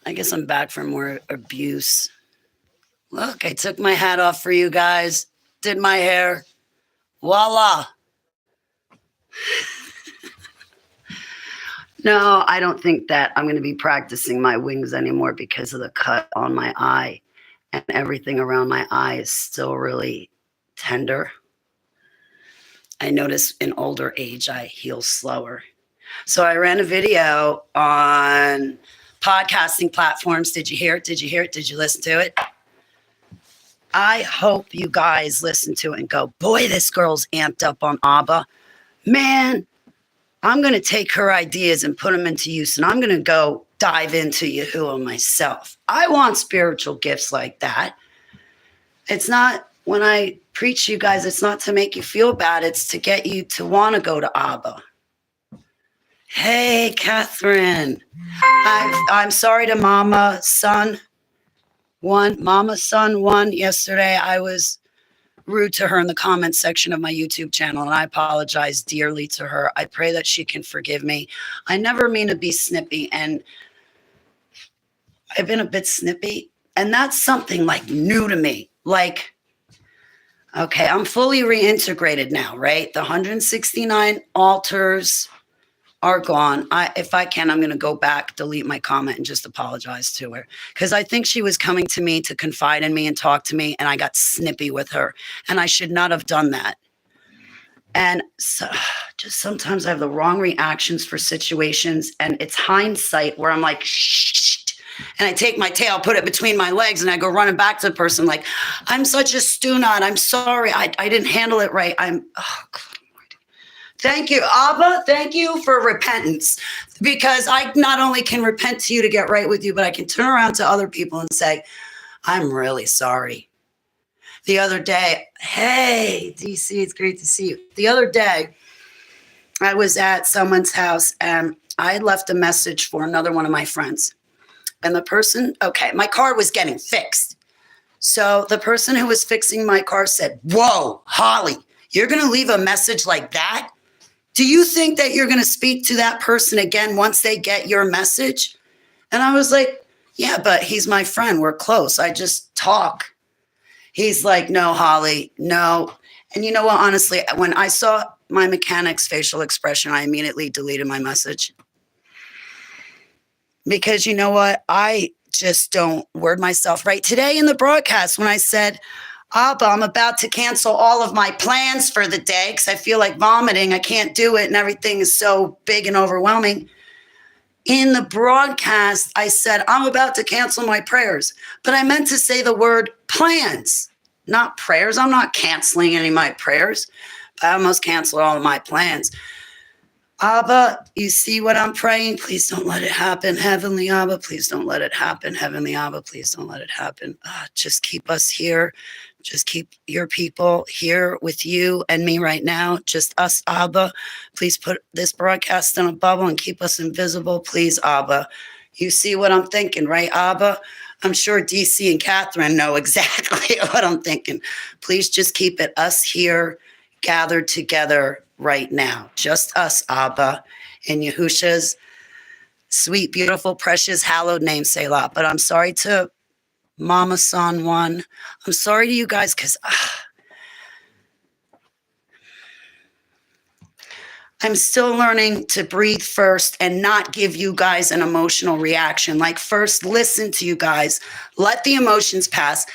I guess I'm back for more abuse. Look, I took my hat off for you guys, did my hair. Voila. No, I don't think that I'm going to be practicing my wings anymore because of the cut on my eye. And everything around my eye is still really tender. I notice in older age, I heal slower. So I ran a video on podcasting platforms. Did you hear it? Did you hear it? Did you listen to it? I hope you guys listen to it and go, boy, this girl's amped up on ABBA. Man, I'm going to take her ideas and put them into use, and I'm going to go dive into Yahuwah myself. I want spiritual gifts like that. It's not, when I preach to you guys, it's not to make you feel bad. It's to get you to want to go to ABBA. Hey, Catherine. I'm sorry to Mama Son One. Yesterday, I was rude to her in the comments section of my YouTube channel, and I apologize dearly to her. I pray that she can forgive me. I never mean to be snippy, and I've been a bit snippy, and that's something like new to me. Like, okay, I'm fully reintegrated now, right? The 169 altars are gone. If I can, I'm going to go back, delete my comment, and just apologize to her. Because I think she was coming to me to confide in me and talk to me, and I got snippy with her. And I should not have done that. And so, just sometimes I have the wrong reactions for situations, and it's hindsight where I'm like, shh. And I take my tail, put it between my legs, and I go running back to the person like, I'm such a stunot. I'm sorry. I didn't handle it right. Oh, God. Thank you, Abba. Thank you for repentance, because I not only can repent to you to get right with you, but I can turn around to other people and say, I'm really sorry. The other day, hey, DC, it's great to see you. The other day, I was at someone's house, and I had left a message for another one of my friends. And the person, okay, my car was getting fixed. So the person who was fixing my car said, whoa, Holly, you're going to leave a message like that? Do you think that you're going to speak to that person again once they get your message? And I was like, yeah, but he's my friend. We're close. I just talk. He's like, no, Holly, no. And you know what? Honestly, when I saw my mechanic's facial expression, I immediately deleted my message. Because you know what? I just don't word myself right. Today in the broadcast, when I said, Abba, I'm about to cancel all of my plans for the day because I feel like vomiting. I can't do it, and everything is so big and overwhelming. In the broadcast, I said, I'm about to cancel my prayers. But I meant to say the word plans, not prayers. I'm not canceling any of my prayers, but I almost canceled all of my plans. Abba, you see what I'm praying? Please don't let it happen. Heavenly Abba, please don't let it happen. Heavenly Abba, please don't let it happen. Just keep us here. Just keep your people here with you and me right now. Just us, Abba. Please put this broadcast in a bubble and keep us invisible. Please, Abba. You see what I'm thinking, right, Abba? I'm sure DC and Catherine know exactly what I'm thinking. Please just keep it us here gathered together right now. Just us, Abba, in Yahusha's sweet, beautiful, precious, hallowed name, Selah. But I'm sorry to Mama Son One. I'm sorry to you guys because I'm still learning to breathe first and not give you guys an emotional reaction. Like, first, listen to you guys. Let the emotions pass.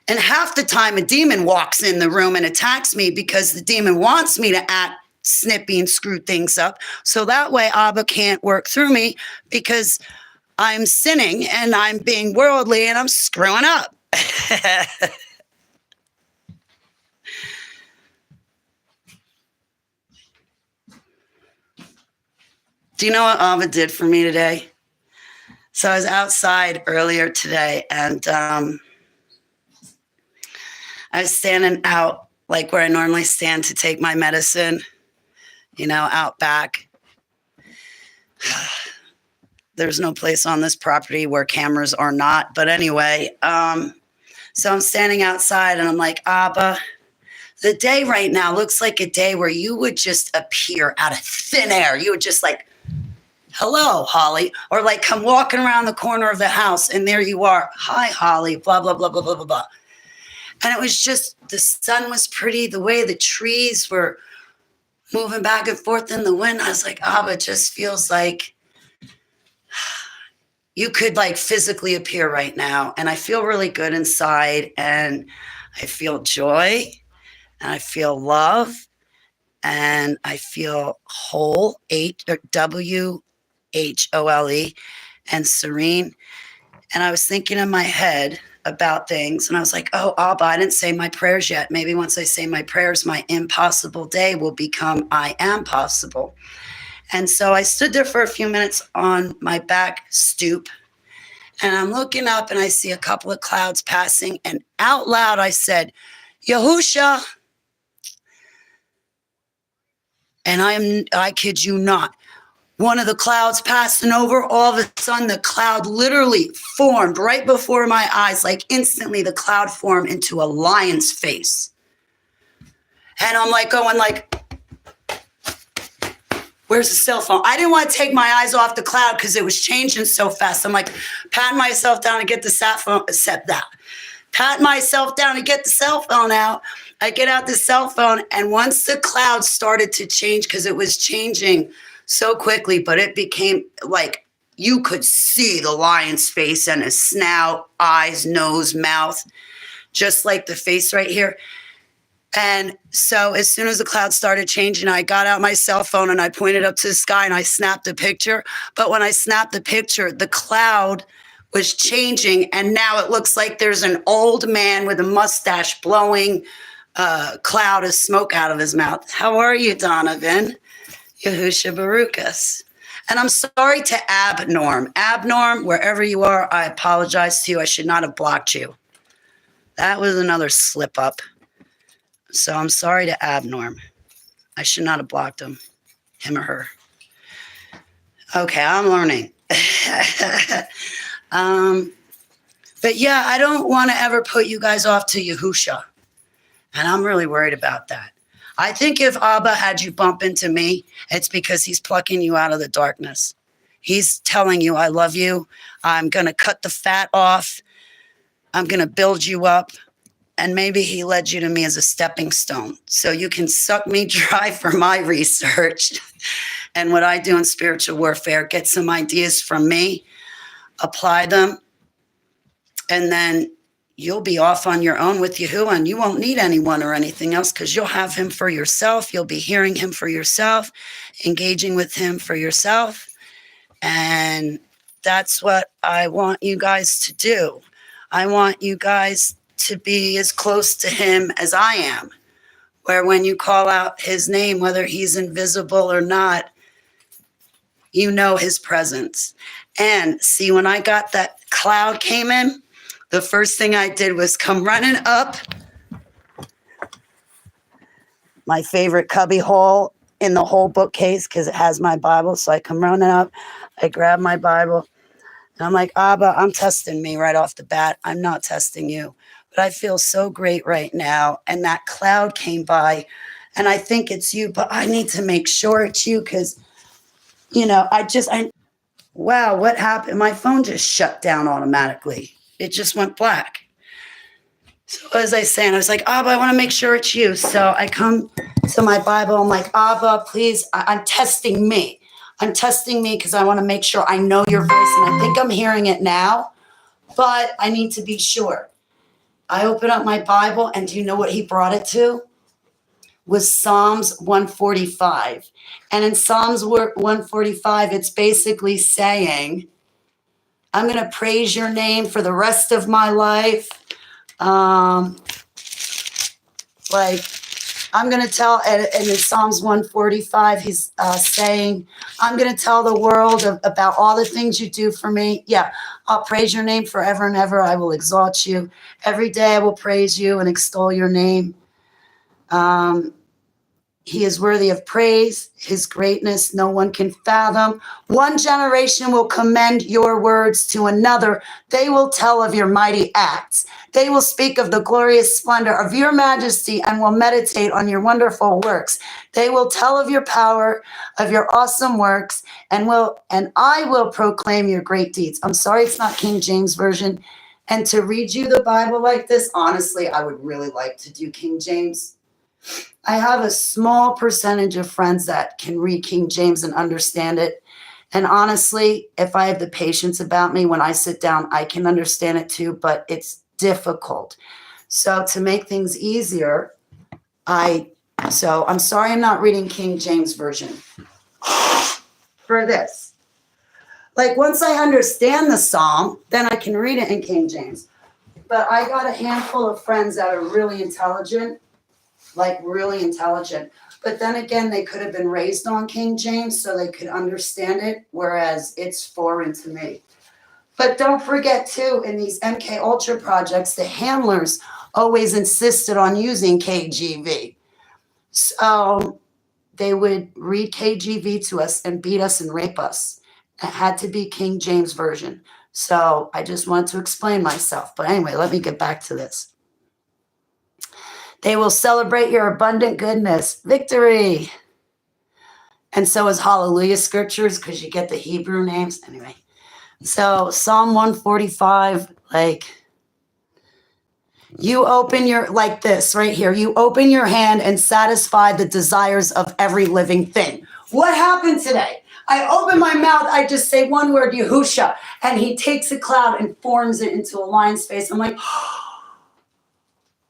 And half the time, a demon walks in the room and attacks me because the demon wants me to act snippy and screw things up. So that way, Abba can't work through me because I'm sinning and I'm being worldly and I'm screwing up. Do you know what Abba did for me today? So I was outside earlier today, and I was standing out like where I normally stand to take my medicine, you know, out back. There's no place on this property where cameras are not. But anyway, so I'm standing outside and I'm like, Abba, the day right now looks like a day where you would just appear out of thin air. You would just like hello, Holly. Or like come walking around the corner of the house and there you are. Hi, Holly, blah, blah, blah, blah, blah, blah, blah. And it was just, the sun was pretty, the way the trees were moving back and forth in the wind. I was like, Abba, it just feels like you could like physically appear right now. And I feel really good inside, and I feel joy, and I feel love, and I feel whole, WHOLE, and serene. And I was thinking in my head about things, and I was like, oh, Abba, I didn't say my prayers yet. Maybe once I say my prayers, my impossible day will become I am possible. And so I stood there for a few minutes on my back stoop, and I'm looking up and I see a couple of clouds passing, and out loud I said, Yahusha. And I kid you not, one of the clouds passing over, all of a sudden the cloud literally formed right before my eyes. Like instantly the cloud formed into a lion's face. And I'm like going like, where's the cell phone? I didn't want to take my eyes off the cloud because it was changing so fast. I'm like patting myself down to get the pat myself down to get the cell phone out. I get out the cell phone, and once the cloud started to change, because it was changing so quickly, but it became like you could see the lion's face and his snout, eyes, nose, mouth, just like the face right here. And so as soon as the cloud started changing, I got out my cell phone and I pointed up to the sky and I snapped a picture. But when I snapped the picture, the cloud was changing, and now it looks like there's an old man with a mustache blowing a cloud of smoke out of his mouth. How are you, Donovan? Yahusha Barukas. And I'm sorry to Abnorm. Abnorm, wherever you are, I apologize to you. I should not have blocked you. That was another slip up. So I'm sorry to Abnorm. I should not have blocked him or her. Okay, I'm learning. But yeah, I don't want to ever put you guys off to Yahusha. And I'm really worried about that. I think if Abba had you bump into me, it's because he's plucking you out of the darkness. He's telling you, I love you. I'm going to cut the fat off. I'm going to build you up. And maybe he led you to me as a stepping stone so you can suck me dry for my research and what I do in spiritual warfare. Get some ideas from me, apply them, and then you'll be off on your own with Yahuwah, and you won't need anyone or anything else because you'll have him for yourself. You'll be hearing him for yourself, engaging with him for yourself. And that's what I want you guys to do. I want you guys to be as close to him as I am, where when you call out his name, whether he's invisible or not, you know his presence. And see, when I got that cloud came in, the first thing I did was come running up my favorite cubby hole in the whole bookcase because it has my Bible. So I come running up, I grab my Bible, and I'm like, Abba, I'm testing me right off the bat. I'm not testing you. But I feel so great right now. And that cloud came by, and I think it's you, but I need to make sure it's you because, you know, wow, what happened? My phone just shut down automatically. It just went black. So as I say, and I was like, Abba, I want to make sure it's you. So I come to my Bible. I'm like, Abba, please, I'm testing me. I'm testing me because I want to make sure I know your voice. And I think I'm hearing it now, but I need to be sure. I open up my Bible, and do you know what he brought it to? Was Psalms 145. And in Psalms 145, it's basically saying, I'm going to praise your name for the rest of my life. I'm going to tell, and in Psalms 145, he's saying, I'm going to tell the world about all the things you do for me. Yeah, I'll praise your name forever and ever. I will exalt you. Every day I will praise you and extol your name. He is worthy of praise. His greatness no one can fathom. One generation will commend your words to another. They will tell of your mighty acts. They will speak of the glorious splendor of your majesty and will meditate on your wonderful works. They will tell of your power, of your awesome works, and I will proclaim your great deeds. I'm sorry it's not King James Version. And to read you the Bible like this, honestly, I would really like to do King James. I have a small percentage of friends that can read King James and understand it. And honestly, if I have the patience about me when I sit down, I can understand it too, but it's difficult. So to make things easier, I'm sorry I'm not reading King James Version for this. Like once I understand the psalm, then I can read it in King James. But I got a handful of friends that are really intelligent. But then again, they could have been raised on King James so they could understand it, whereas it's foreign to me. But don't forget too, in these MK Ultra projects, the handlers always insisted on using KJV. So they would read KJV to us and beat us and rape us. It had to be King James Version. So I just wanted to explain myself. But anyway, let me get back to this. They will celebrate your abundant goodness, victory. And so is hallelujah scriptures because you get the Hebrew names. Anyway, so Psalm 145, you open your, like this right here, you open your hand and satisfy the desires of every living thing. What happened today? I open my mouth, I just say one word, Yahusha, and he takes a cloud and forms it into a lion's face. I'm like,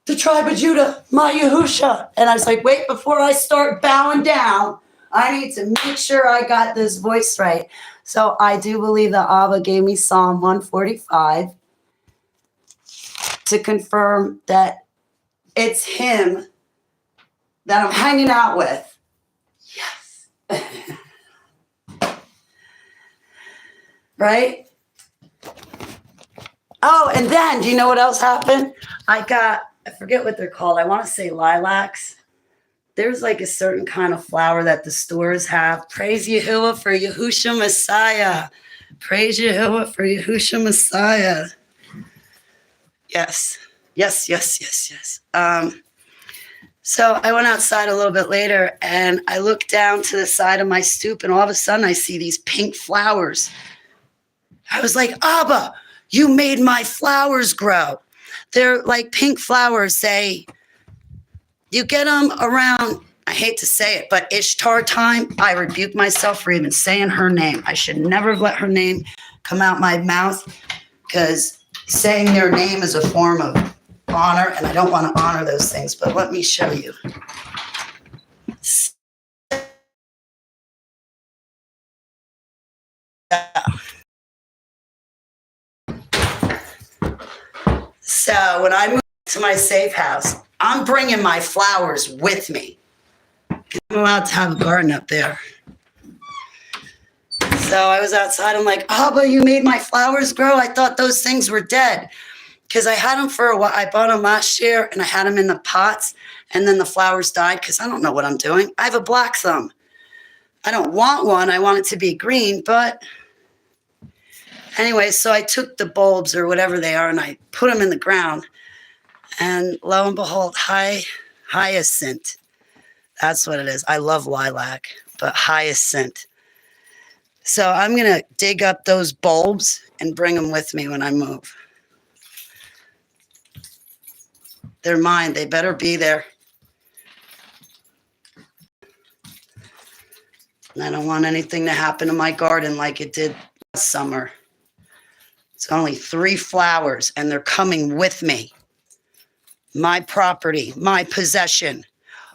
the tribe of Judah, my Yahusha. And I was like, wait, before I start bowing down, I need to make sure I got this voice right. So I do believe that Abba gave me Psalm 145 to confirm that it's him that I'm hanging out with. Yes. Right? Oh, and then, do you know what else happened? I forget what they're called. I want to say lilacs. There's like a certain kind of flower that the stores have. Praise Yahuwah for Yahusha Messiah. Praise Yahuwah for Yahusha Messiah. Yes. So I went outside a little bit later and I looked down to the side of my stoop and all of a sudden I see these pink flowers. I was like, Abba, you made my flowers grow. They're like pink flowers. You get them around, I hate to say it, but Ishtar time. I rebuke myself for even saying her name. I should never have let her name come out my mouth because saying their name is a form of honor, and I don't want to honor those things, but let me show you. So when I move to my safe house, I'm bringing my flowers with me. I'm allowed to have a garden up there. So I was outside. I'm like, Abba, you made my flowers grow? I thought those things were dead. Because I had them for a while. I bought them last year and I had them in the pots. And then the flowers died because I don't know what I'm doing. I have a black thumb. I don't want one. I want it to be green. But anyway, so I took the bulbs or whatever they are and I put them in the ground. And lo and behold, hyacinth. That's what it is. I love lilac, but hyacinth. So I'm going to dig up those bulbs and bring them with me when I move. They're mine. They better be there. And I don't want anything to happen to my garden like it did last summer. It's only 3 flowers, and they're coming with me. My property, my possession.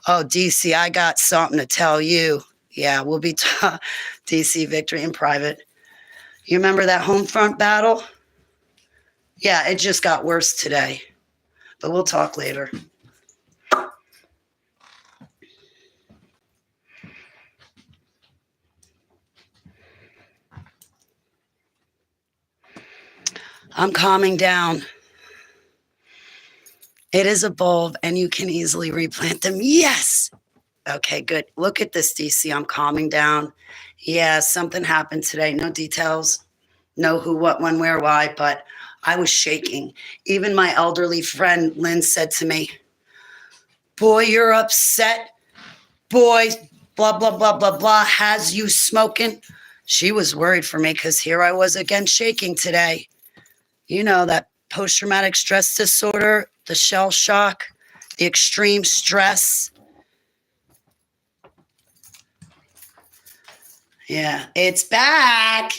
Oh, DC, I got something to tell you. Yeah, we'll be DC Victory in private. You remember that home front battle? Yeah, it just got worse today. But we'll talk later. I'm calming down. It is a bulb and you can easily replant them. Yes. Okay, good. Look at this, DC. I'm calming down. Yeah, something happened today. No details. No who, what, when, where, why, but I was shaking. Even my elderly friend, Lynn, said to me, boy, you're upset. Boy, blah, blah, blah, blah, blah, has you smoking. She was worried for me because here I was again shaking today. You know, that post-traumatic stress disorder, the shell shock, the extreme stress. Yeah, it's back.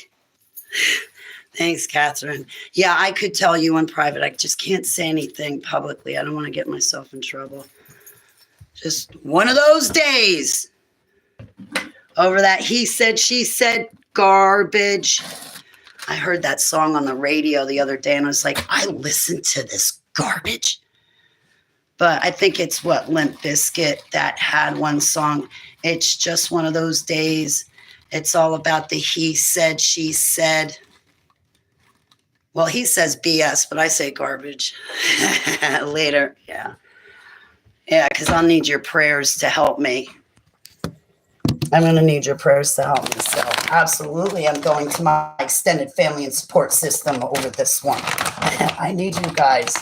Thanks, Catherine. Yeah, I could tell you in private. I just can't say anything publicly. I don't want to get myself in trouble. Just one of those days over that he said, she said garbage. I heard that song on the radio the other day and I was like, I listened to this garbage. But I think it's Limp Bizkit that had one song. It's just one of those days. It's all about the he said, she said. Well, he says BS, but I say garbage. Later, yeah. Yeah, because I'll need your prayers to help me. I'm going to need your prayers to help me. So absolutely, I'm going to my extended family and support system over this one. I need you guys.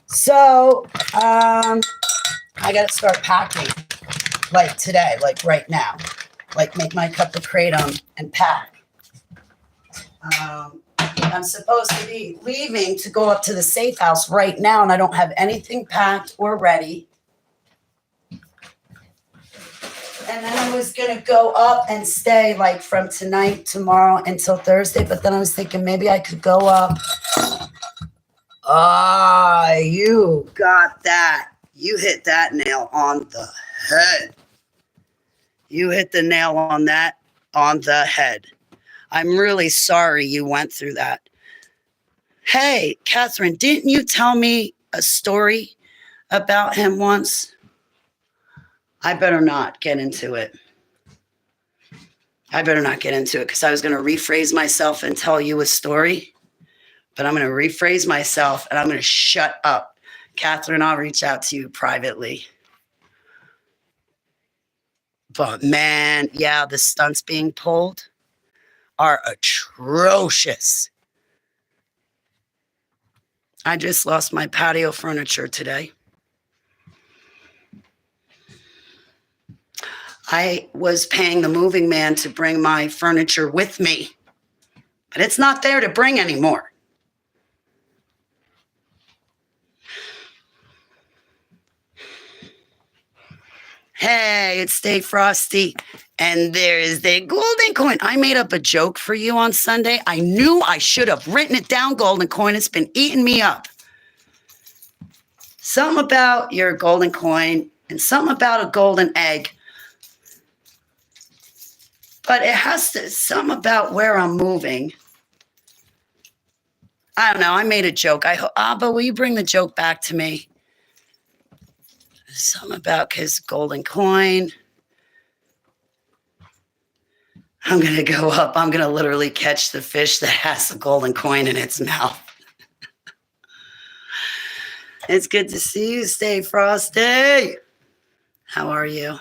So I got to start packing like today, like right now. Like make my cup of kratom and pack. I'm supposed to be leaving to go up to the safe house right now, and I don't have anything packed or ready. And then I was going to go up and stay like from tonight, tomorrow until Thursday. But then I was thinking maybe I could go up. Ah, you got that. You hit that nail on the head. You hit the nail on that on the head. I'm really sorry you went through that. Hey, Catherine, didn't you tell me a story about him once? I better not get into it. I better not get into it because I was going to rephrase myself and tell you a story. But I'm going to rephrase myself and I'm going to shut up. Catherine, I'll reach out to you privately. But man, yeah, the stunts being pulled are atrocious. I just lost my patio furniture today. I was paying the moving man to bring my furniture with me, but it's not there to bring anymore. Hey, it's Stay Frosty. And there is the golden coin. I made up a joke for you on Sunday. I knew I should have written it down, golden coin. It's been eating me up. Something about your golden coin and something about a golden egg. But it has to, something about where I'm moving. I don't know. I made a joke. But will you bring the joke back to me? Something about his golden coin. I'm going to go up. I'm going to literally catch the fish that has the golden coin in its mouth. It's good to see you, Stay Frosty. How are you?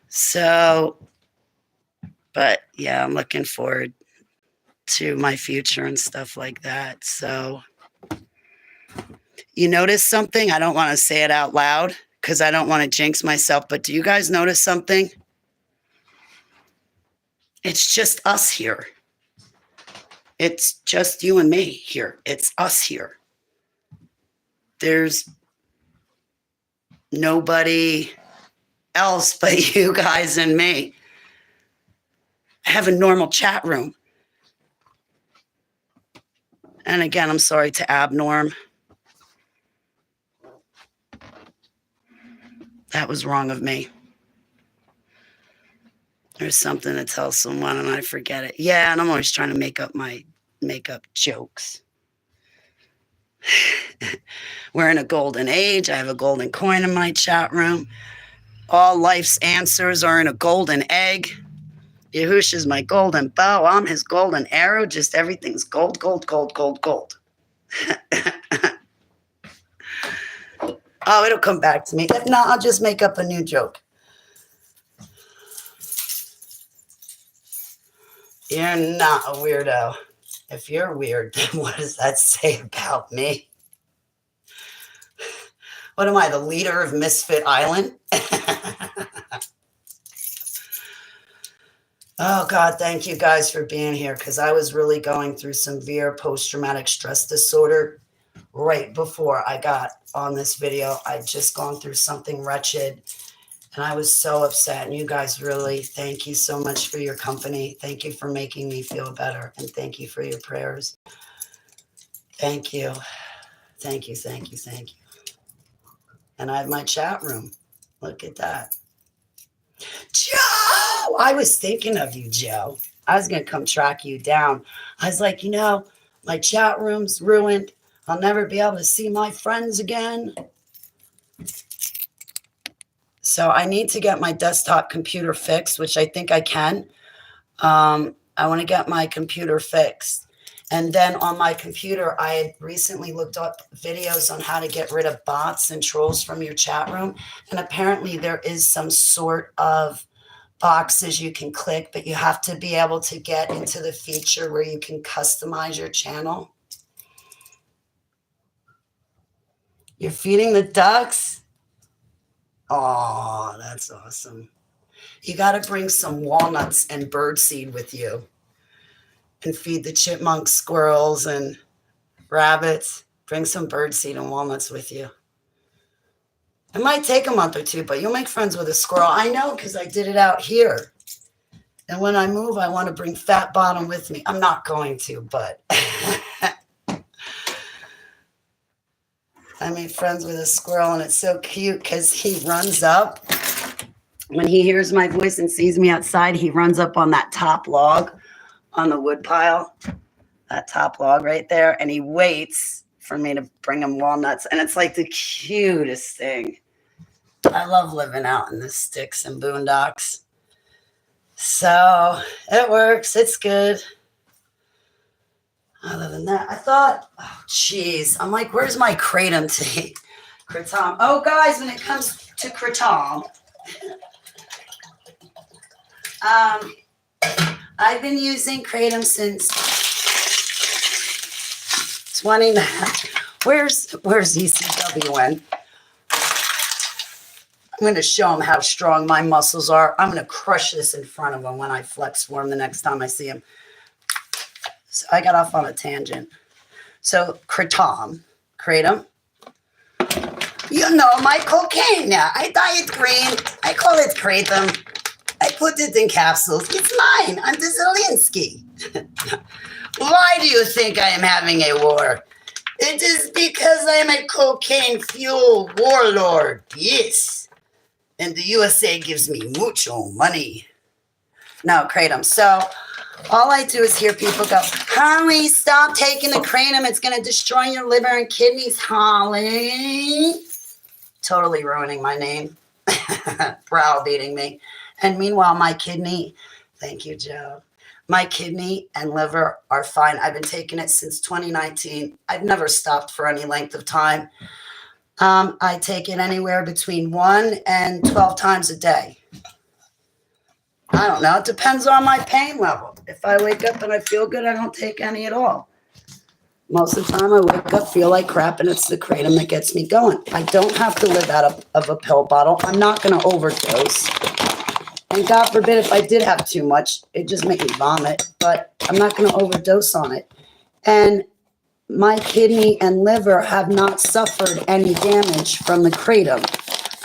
So, but yeah, I'm looking forward to my future and stuff like that. So, you notice something? I don't want to say it out loud because I don't want to jinx myself, but do you guys notice something? It's just us here. It's just you and me here. It's us here. There's nobody else but you guys and me. I have a normal chat room. And again, I'm sorry to Abnorm. That was wrong of me. There's something to tell someone and I forget it. Yeah, and I'm always trying to make up jokes. We're in a golden age. I have a golden coin in my chat room. All life's answers are in a golden egg. Yahush is my golden bow. I'm his golden arrow. Just everything's gold, gold, gold, gold, gold. Oh, it'll come back to me. If not, I'll just make up a new joke. You're not a weirdo. If you're weird, then what does that say about me? What am I, the leader of Misfit Island? Oh, God, thank you guys for being here, because I was really going through some severe post-traumatic stress disorder right before I got on this video. I'd just gone through something wretched, and I was so upset. And you guys really, thank you so much for your company. Thank you for making me feel better, and thank you for your prayers. Thank you. Thank you, thank you, thank you. And I have my chat room. Look at that. Joe! I was thinking of you, Joe. I was going to come track you down. I was like, my chat room's ruined. I'll never be able to see my friends again. So I need to get my desktop computer fixed, which I think I can. I want to get my computer fixed. And then on my computer, I had recently looked up videos on how to get rid of bots and trolls from your chat room. And apparently there is some sort of boxes you can click, but you have to be able to get into the feature where you can customize your channel. You're feeding the ducks? Oh, that's awesome. You got to bring some walnuts and birdseed with you and feed the chipmunks, squirrels, and rabbits. Bring some birdseed and walnuts with you. It might take a month or two, but you'll make friends with a squirrel. I know, because I did it out here. And when I move, I want to bring Fat Bottom with me. I'm not going to, but I made friends with a squirrel, and it's so cute because he runs up. When he hears my voice and sees me outside, he runs up on that top log on the wood pile, that top log right there, and he waits for me to bring him walnuts. And it's like the cutest thing. I love living out in the sticks and boondocks. So it works. It's good. Other than that, I thought, oh, geez. I'm like, where's my kratom tea? Kratom. Oh, guys, when it comes to kratom, I've been using kratom since 20. Where's ECWN? I'm going to show him how strong my muscles are. I'm going to crush this in front of him when I flex for him the next time I see him. So I got off on a tangent. So kratom. You know, my cocaine now. I dye it green. I call it kratom. I put it in capsules. It's mine. I'm the Zelensky. Why do you think I am having a war? It is because I am a cocaine-fueled warlord. Yes. And the USA gives me mucho money. No, kratom. So all I do is hear people go, Holly, stop taking the kratom. It's going to destroy your liver and kidneys, Holly. Totally ruining my name. Browbeating me. And meanwhile, my kidney, thank you, Joe. My kidney and liver are fine. I've been taking it since 2019. I've never stopped for any length of time. I take it anywhere between 1 and 12 times a day. I don't know. It depends on my pain level. If I wake up and I feel good, I don't take any at all. Most of the time I wake up, feel like crap, and it's the kratom that gets me going. I don't have to live out of a pill bottle. I'm not going to overdose. And God forbid if I did have too much, it just make me vomit. But I'm not going to overdose on it. And my kidney and liver have not suffered any damage from the kratom.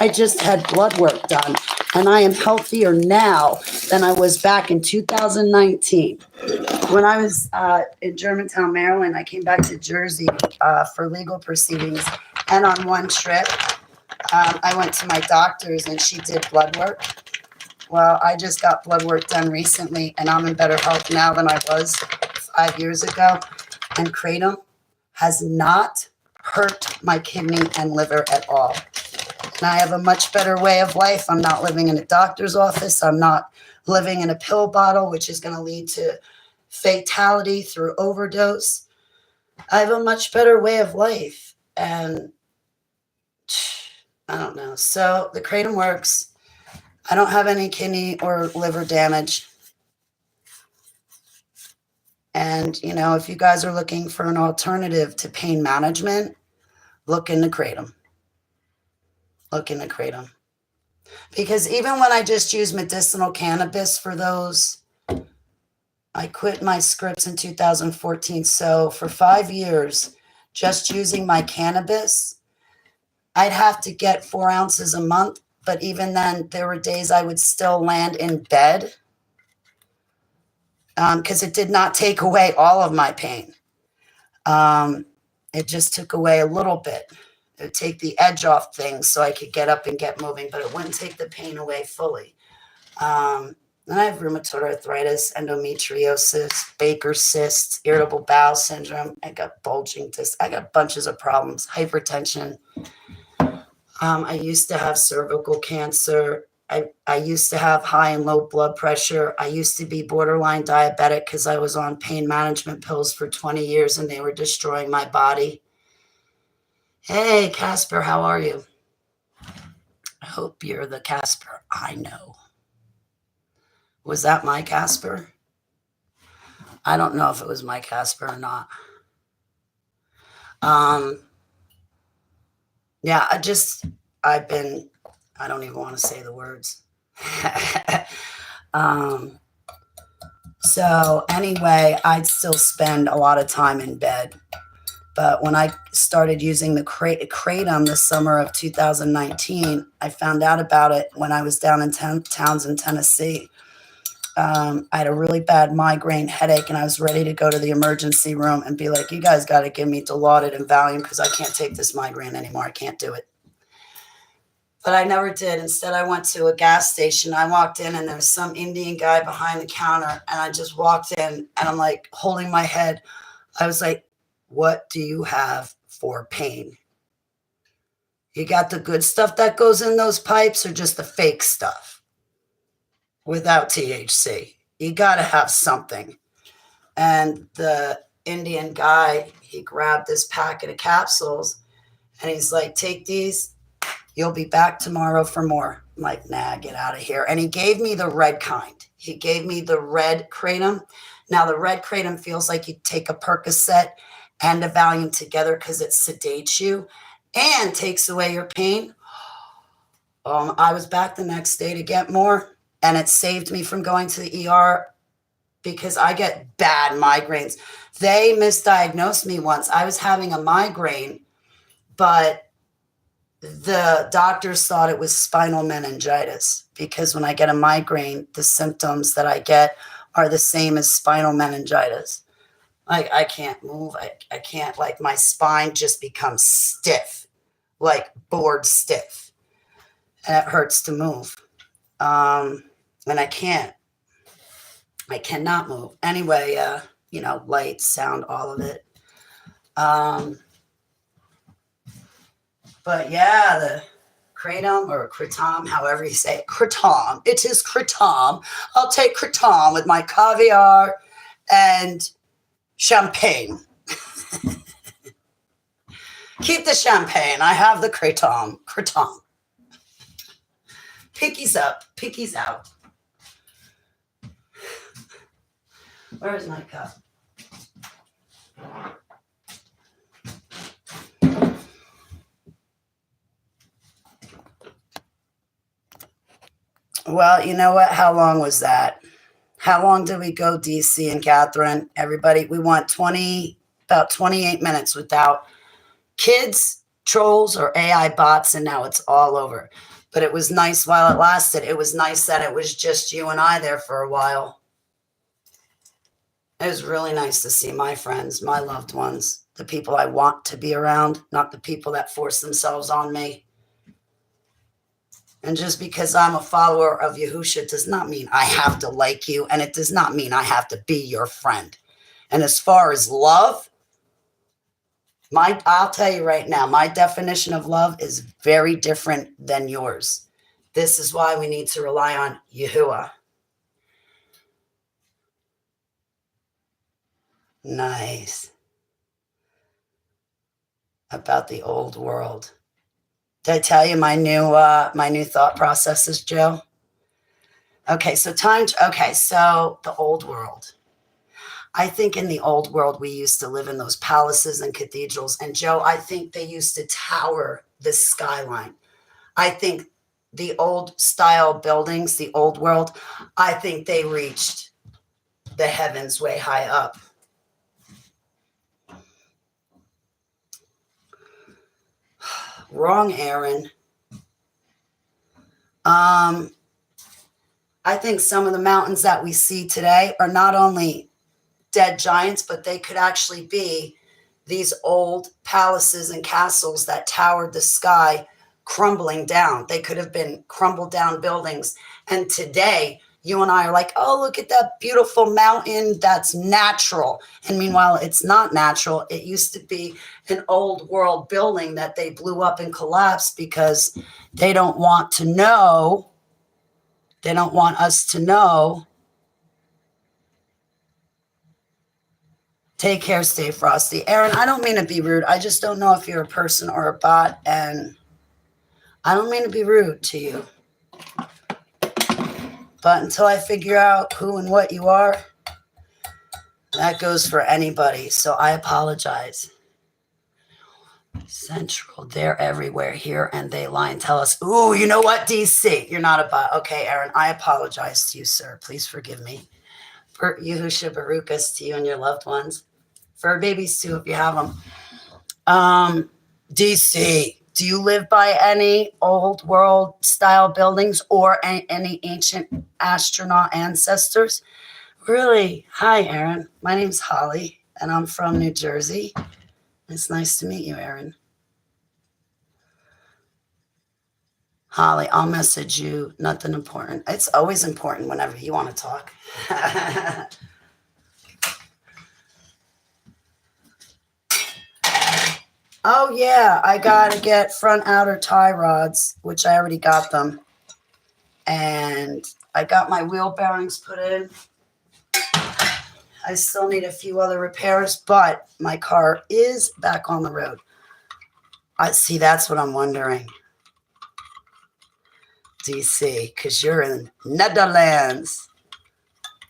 I just had blood work done, and I am healthier now than I was back in 2019. When I was in Germantown, Maryland, I came back to Jersey for legal proceedings, and on one trip, I went to my doctor's, and she did blood work. Well, I just got blood work done recently, and I'm in better health now than I was 5 years ago, and kratom has not hurt my kidney and liver at all. And I have a much better way of life. I'm not living in a doctor's office. I'm not living in a pill bottle, which is going to lead to fatality through overdose. I have a much better way of life. And I don't know. So the kratom works. I don't have any kidney or liver damage. And, you know, if you guys are looking for an alternative to pain management, look into kratom. Look into kratom. Because even when I just use medicinal cannabis for those, I quit my scripts in 2014. So for 5 years, just using my cannabis, I'd have to get 4 ounces a month. But even then, there were days I would still land in bed because it did not take away all of my pain. It just took away a little bit. It would take the edge off things so I could get up and get moving, but it wouldn't take the pain away fully. And I have rheumatoid arthritis, endometriosis, Baker's cysts, irritable bowel syndrome. I got bulging discs. I got bunches of problems, hypertension. I used to have cervical cancer. I used to have high and low blood pressure. I used to be borderline diabetic because I was on pain management pills for 20 years and they were destroying my body. Hey, Casper, how are you? I hope you're the Casper I know. Was that my Casper? I don't know if it was my Casper or not. Yeah, I don't even want to say the words. So anyway, I'd still spend a lot of time in bed. But when I started using the kratom this summer of 2019, I found out about it when I was down in Townsend, Tennessee. I had a really bad migraine headache and I was ready to go to the emergency room and be like, you guys got to give me Dilaudid and Valium because I can't take this migraine anymore. I can't do it. But I never did. Instead, I went to a gas station. I walked in and there was some Indian guy behind the counter. And I just walked in and I'm like holding my head. I was like, what do you have for pain? You got the good stuff that goes in those pipes or just the fake stuff without THC? You got to have something. And the Indian guy, he grabbed this packet of capsules and he's like, take these. You'll be back tomorrow for more. I'm like, nah, get out of here. And he gave me the red kind. He gave me the red kratom. Now, the red kratom feels like you take a Percocet and a Valium together because it sedates you and takes away your pain. I was back the next day to get more, and it saved me from going to the ER because I get bad migraines. They misdiagnosed me once. I was having a migraine, but the doctors thought it was spinal meningitis because when I get a migraine, the symptoms that I get are the same as spinal meningitis. I can't move. I can't, like, my spine just becomes stiff, like board stiff, and it hurts to move. And I cannot move. Anyway, light, sound, all of it. But yeah, the kratom or kratom, however you say it, kratom. It is kratom. I'll take kratom with my caviar and champagne. Keep the champagne. I have the kratom. Kratom. Pickies up. Pickies out. Where's my cup? Well, you know what? How long was that? How long did we go, DC and Catherine? Everybody, we want about 28 minutes without kids, trolls, or AI bots, and now it's all over. But it was nice while it lasted. It was nice that it was just you and I there for a while. It was really nice to see my friends, my loved ones, the people I want to be around, not the people that force themselves on me. And just because I'm a follower of Yahusha does not mean I have to like you, and it does not mean I have to be your friend. And as far as love, I'll tell you right now, my definition of love is very different than yours. This is why we need to rely on Yahuwah. Nice. About the old world. Did I tell you my new thought processes, Joe? Okay, so the old world. I think in the old world, we used to live in those palaces and cathedrals. And Joe, I think they used to tower the skyline. I think the old style buildings, the old world, I think they reached the heavens way high up. Wrong, Aaron. I think some of the mountains that we see today are not only dead giants, but they could actually be these old palaces and castles that towered the sky crumbling down. They could have been crumbled down buildings. And today, you and I are like, oh, look at that beautiful mountain. That's natural. And meanwhile, it's not natural. It used to be an old world building that they blew up and collapsed because they don't want to know. They don't want us to know. Take care, stay frosty. Aaron, I don't mean to be rude. I just don't know if you're a person or a bot, and I don't mean to be rude to you. But until I figure out who and what you are, that goes for anybody. So I apologize. Central, they're everywhere here, and they lie and tell us, ooh, you know what, DC? You're not a bot. Okay, Aaron, I apologize to you, sir. Please forgive me. For Yehusha Barukas to you and your loved ones. For babies, too, if you have them. DC, do you live by any old world style buildings or any ancient astronaut ancestors? Really? Hi, Aaron. My name's Holly, and I'm from New Jersey. It's nice to meet you, Aaron. Holly, I'll message you. Nothing important. It's always important whenever you want to talk. Oh, yeah, I got to get front outer tie rods, which I already got them. And I got my wheel bearings put in. I still need a few other repairs, but my car is back on the road. I see, that's what I'm wondering. DC, because you're in Netherlands.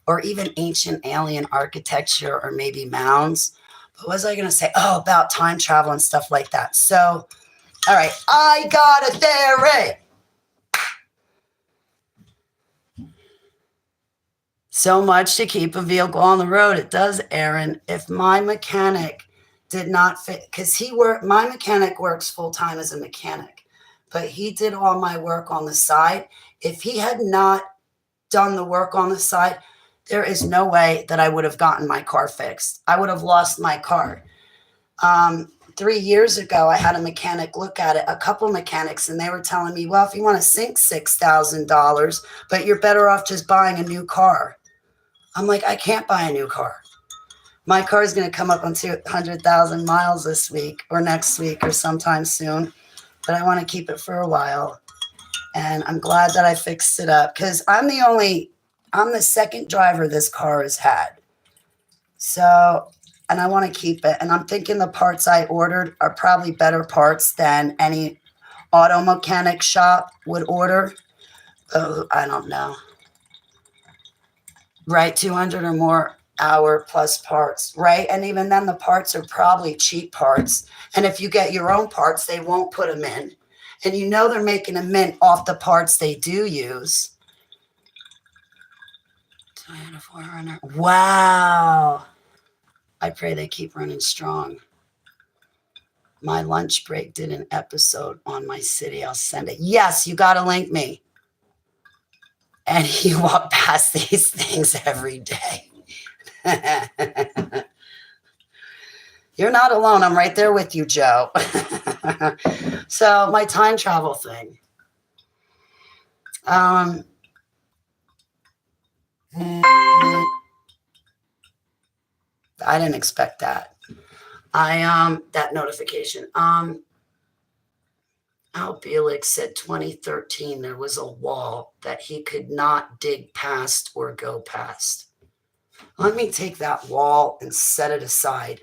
Or even ancient alien architecture, or maybe mounds. What was I going to say? Oh, about time travel and stuff like that. So, all right. I got a theory. So much to keep a vehicle on the road. It does, Aaron. If my mechanic did not fit, because my mechanic works full time as a mechanic, but he did all my work on the side. If he had not done the work on the side, there is no way that I would have gotten my car fixed. I would have lost my car. 3 years ago, I had a mechanic look at it, a couple mechanics, and they were telling me, well, if you want to sink $6,000, but you're better off just buying a new car. I'm like, I can't buy a new car. My car is going to come up on 200,000 miles this week or next week or sometime soon, but I want to keep it for a while. And I'm glad that I fixed it up because I'm the second driver this car has had. So, and I want to keep it. And I'm thinking the parts I ordered are probably better parts than any auto mechanic shop would order. Oh, I don't know. Right, 200 or more hour plus parts, right? And even then the parts are probably cheap parts. And if you get your own parts, they won't put them in. And you know they're making a mint off the parts they do use. Wow. I pray they keep running strong. My lunch break did an episode on my city. I'll send it. Yes, you got to link me. And you walk past these things every day. You're not alone. I'm right there with you, Joe. So my time travel thing. I didn't expect that. That notification. Al Bielek said 2013 there was a wall that he could not dig past or go past. Let me take that wall and set it aside.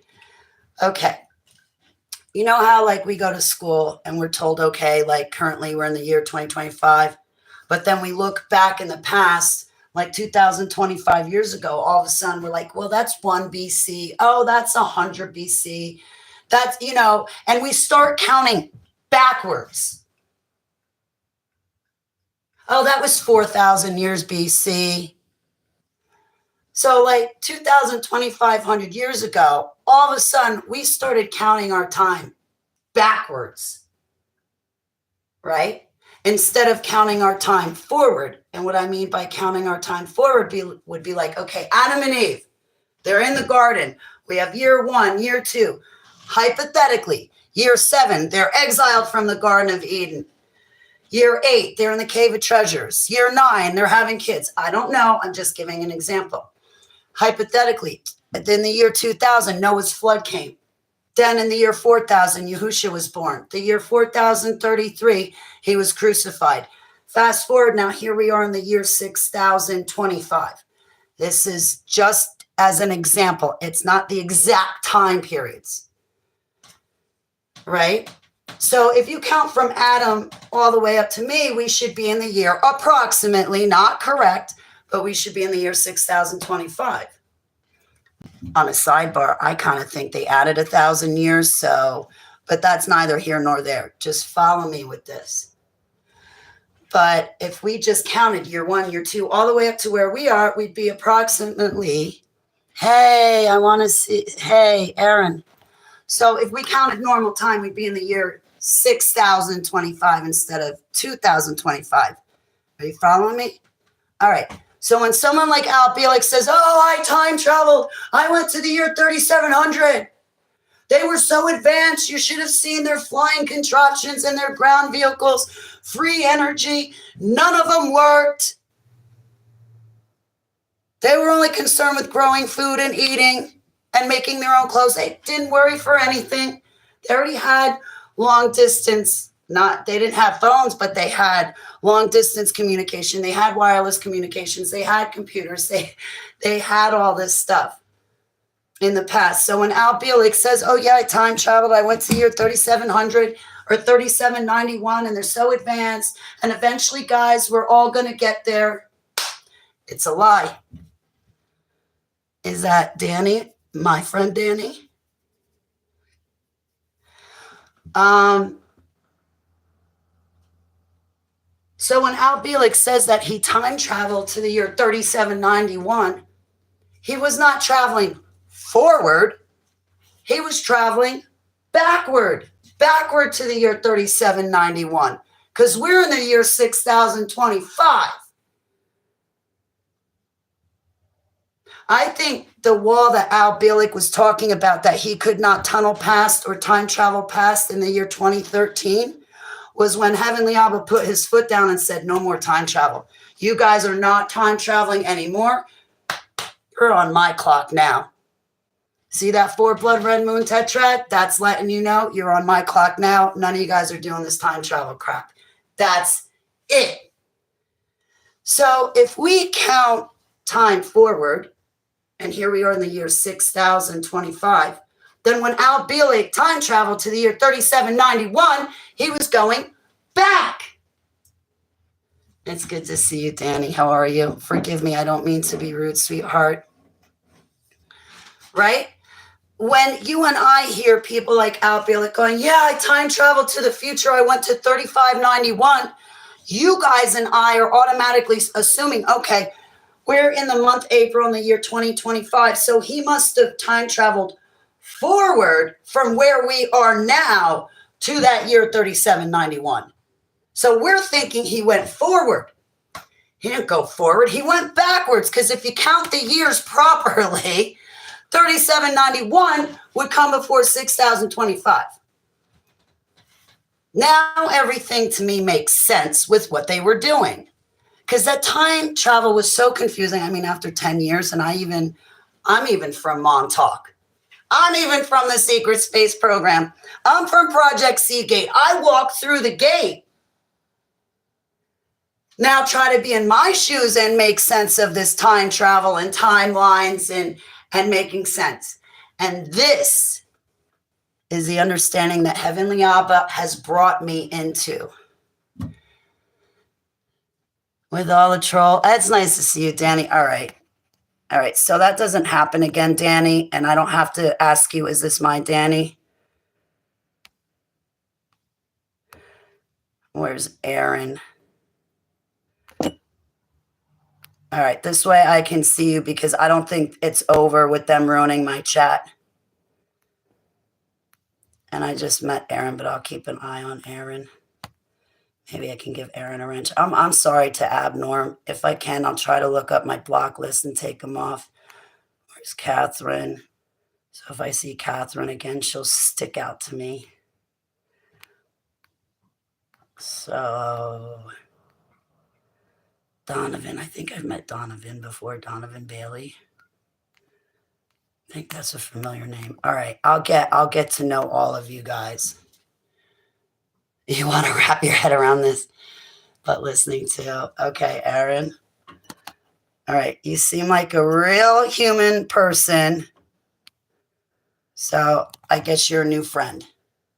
Okay. You know how like we go to school and we're told, okay, like currently we're in the year 2025, but then we look back in the past, like 2025 years ago, all of a sudden we're like, well, that's 1 BC. Oh, that's 100 BC. That's, and we start counting backwards. Oh, that was 4,000 years BC. So like 2,500 years ago, all of a sudden we started counting our time backwards, right? Instead of counting our time forward. And what I mean by counting our time forward would be like, okay, Adam and Eve, they're in the garden. We have year 1, year 2. Hypothetically, year 7, they're exiled from the Garden of Eden. Year 8, they're in the Cave of Treasures. Year 9, they're having kids. I don't know. I'm just giving an example. Hypothetically, then the year 2000, Noah's flood came. Then in the year 4000, Yahushua was born. The year 4033, he was crucified. Fast forward now, here we are in the year 6025. This is just as an example. It's not the exact time periods, right? So if you count from Adam all the way up to me, we should be in the year approximately, not correct, but we should be in the year 6025. On a sidebar, I kind of think they added 1,000 years, but that's neither here nor there. Just follow me with this. But if we just counted year 1, year 2, all the way up to where we are, we'd be approximately, hey, Aaron. So if we counted normal time, we'd be in the year 6,025 instead of 2,025. Are you following me? All right. So when someone like Al Bielek says, oh, I time traveled, I went to the year 3700. They were so advanced. You should have seen their flying contraptions and their ground vehicles, free energy. None of them worked. They were only concerned with growing food and eating and making their own clothes. They didn't worry for anything. They already had long distance. They didn't have phones, but they had long distance communication. They had wireless communications. They had computers. They had all this stuff in the past. So when Al Bielek says, oh yeah, I time traveled, I went to the year 3700 or 3791, and they're so advanced, and eventually, guys, we're all going to get there. It's a lie. Is that Danny, my friend Danny? So when Al Bielek says that he time traveled to the year 3791, he was not traveling forward. He was traveling backward to the year 3791, because we're in the year 6025. I think the wall that Al Bielek was talking about that he could not tunnel past or time travel past in the year 2013 was when Heavenly Abba put his foot down and said, no more time travel. You guys are not time traveling anymore. You're on my clock now. See that 4 blood red moon tetrad? That's letting you know you're on my clock now. None of you guys are doing this time travel crap. That's it. So if we count time forward, and here we are in the year 6025, then when Al Bielek time traveled to the year 3791, he was going back. It's good to see you, Danny. How are you? Forgive me. I don't mean to be rude, sweetheart. Right? When you and I hear people like Al Bielek going, yeah, I time traveled to the future. I went to 3591. You guys and I are automatically assuming, okay, we're in the month April in the year 2025. So he must have time traveled forward from where we are now to that year 3791. So we're thinking he went forward. He didn't go forward. He went backwards, because if you count the years properly, 3791 would come before 6025. Now everything to me makes sense with what they were doing, because that time travel was so confusing. I mean, after 10 years, and I'm even from Montauk. I'm even from the Secret Space Program. I'm from Project Seagate. I walked through the gate. Now try to be in my shoes and make sense of this time travel and timelines and making sense. And this is the understanding that Heavenly Abba has brought me into. With all the troll. It's nice to see you, Danny. All right. All right. So that doesn't happen again, Danny. And I don't have to ask you, is this my Danny? Where's Aaron? All right. This way I can see you because I don't think it's over with them ruining my chat. And I just met Aaron, but I'll keep an eye on Aaron. Maybe I can give Aaron a wrench. I'm sorry to Abnorm. If I can, I'll try to look up my block list and take them off. Where's Catherine? So if I see Catherine again, she'll stick out to me. So Donovan. I think I've met Donovan before. Donovan Bailey. I think that's a familiar name. All right. I'll get to know all of you guys. You want to wrap your head around this, but listening to, okay, Aaron. All right. You seem like a real human person. So I guess you're a new friend.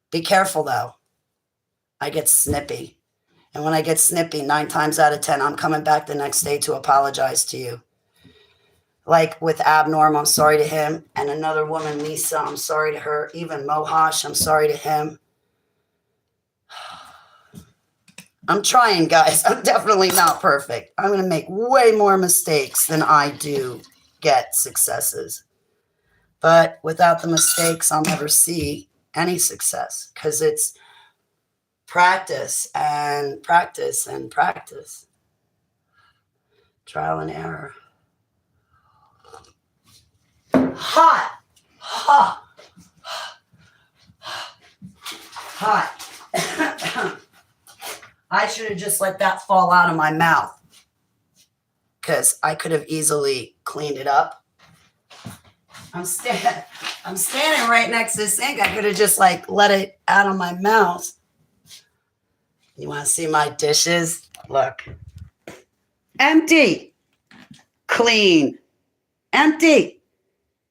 Be careful, though. I get snippy. And when I get snippy, 9 times out of 10, I'm coming back the next day to apologize to you. Like with Abnorm, I'm sorry to him. And another woman, Lisa, I'm sorry to her. Even Mohash, I'm sorry to him. I'm trying, guys. I'm definitely not perfect. I'm going to make way more mistakes than I do get successes. But without the mistakes, I'll never see any success because it's practice and practice and practice. Trial and error. Hot. Hot. Hot. I should have just let that fall out of my mouth because I could have easily cleaned it up. I'm standing right next to the sink. I could have just like let it out of my mouth. You want to see my dishes? Look. Empty. Clean. Empty.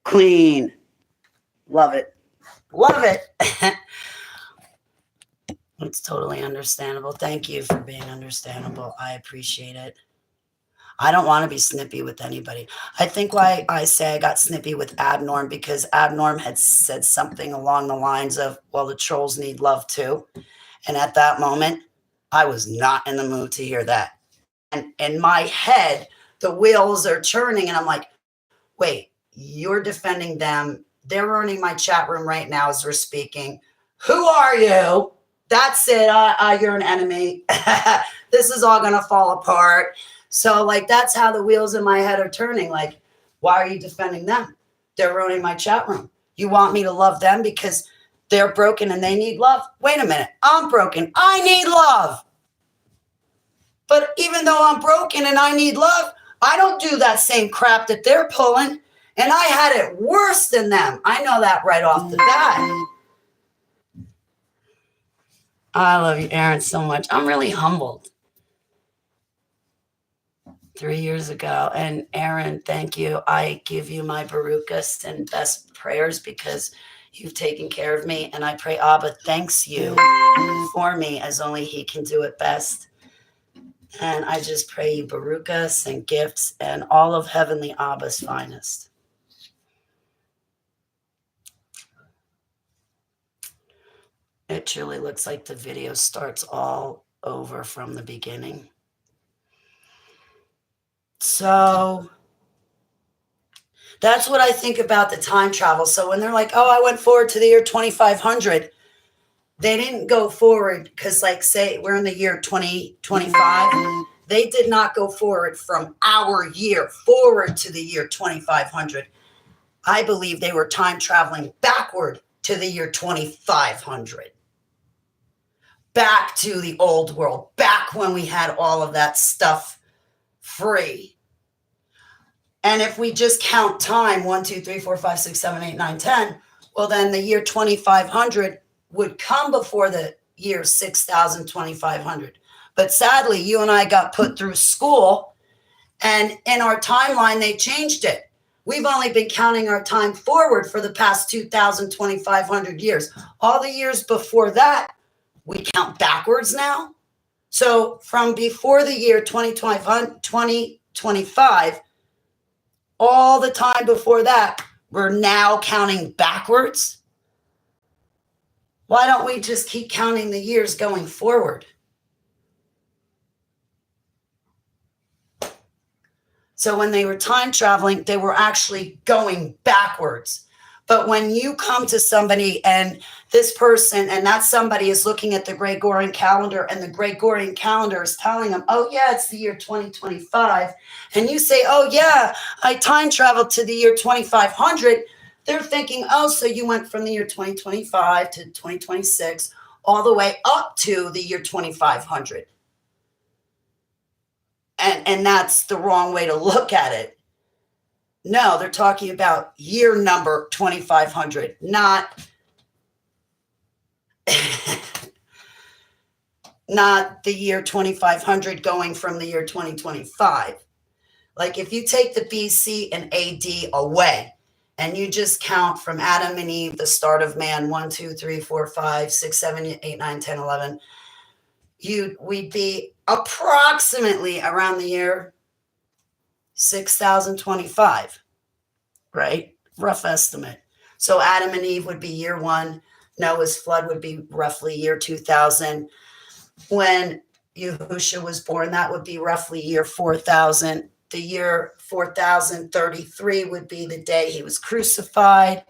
Clean. Love it. Love it. It's totally understandable. Thank you for being understandable. I appreciate it. I don't want to be snippy with anybody. I think why I say I got snippy with Abnorm because Abnorm had said something along the lines of, well, the trolls need love too. And at that moment, I was not in the mood to hear that. And in my head, the wheels are turning and I'm like, wait, you're defending them. They're ruining my chat room right now as we're speaking. Who are you? That's it. You're an enemy. This is all going to fall apart. So like, that's how the wheels in my head are turning. Like, why are you defending them? They're ruining my chat room. You want me to love them because they're broken and they need love? Wait a minute. I'm broken. I need love. But even though I'm broken and I need love, I don't do that same crap that they're pulling. And I had it worse than them. I know that right off the bat. I love you, Aaron, so much. I'm really humbled. 3 years ago. And Aaron, thank you. I give you my Baruchas and best prayers because you've taken care of me. And I pray Abba thanks you for me as only he can do it best. And I just pray you Baruchas and gifts and all of Heavenly Abba's finest. It truly looks like the video starts all over from the beginning. So that's what I think about the time travel. So when they're like, oh, I went forward to the year 2500, they didn't go forward because, like, say we're in the year 2025. They did not go forward from our year forward to the year 2500. I believe they were time traveling backward to the year 2500. Back to the old world, back when we had all of that stuff free. And if we just count time, 1, 2, 3, 4, 5, 6, 7, 8, 9, 10, well, then the year 2500 would come before the year 6000, 2500. But sadly, you and I got put through school, and in our timeline, they changed it. We've only been counting our time forward for the past 2,000, 2,500 years. All the years before that, we count backwards now. So from before the year 2025, all the time before that, we're now counting backwards. Why don't we just keep counting the years going forward? So when they were time traveling, they were actually going backwards. But when you come to somebody and this person and that somebody is looking at the Gregorian calendar and the Gregorian calendar is telling them, oh, yeah, it's the year 2025. And you say, oh, yeah, I time traveled to the year 2500. They're thinking, oh, so you went from the year 2025 to 2026 all the way up to the year 2500. And that's the wrong way to look at it. No, they're talking about year number 2500, not not the year 2500 going from the year 2025. Like if you take the BC and AD away and you just count from Adam and Eve, the start of man, 1, 2, 3, 4, 5, 6, 7, 8, 9, 10, 11, we'd be approximately around the year 6025, right? Rough estimate. So Adam and Eve would be year 1. Noah's flood would be roughly year 2000. When Yahusha was born, that would be roughly year 4000. The year 4033 would be the day he was crucified.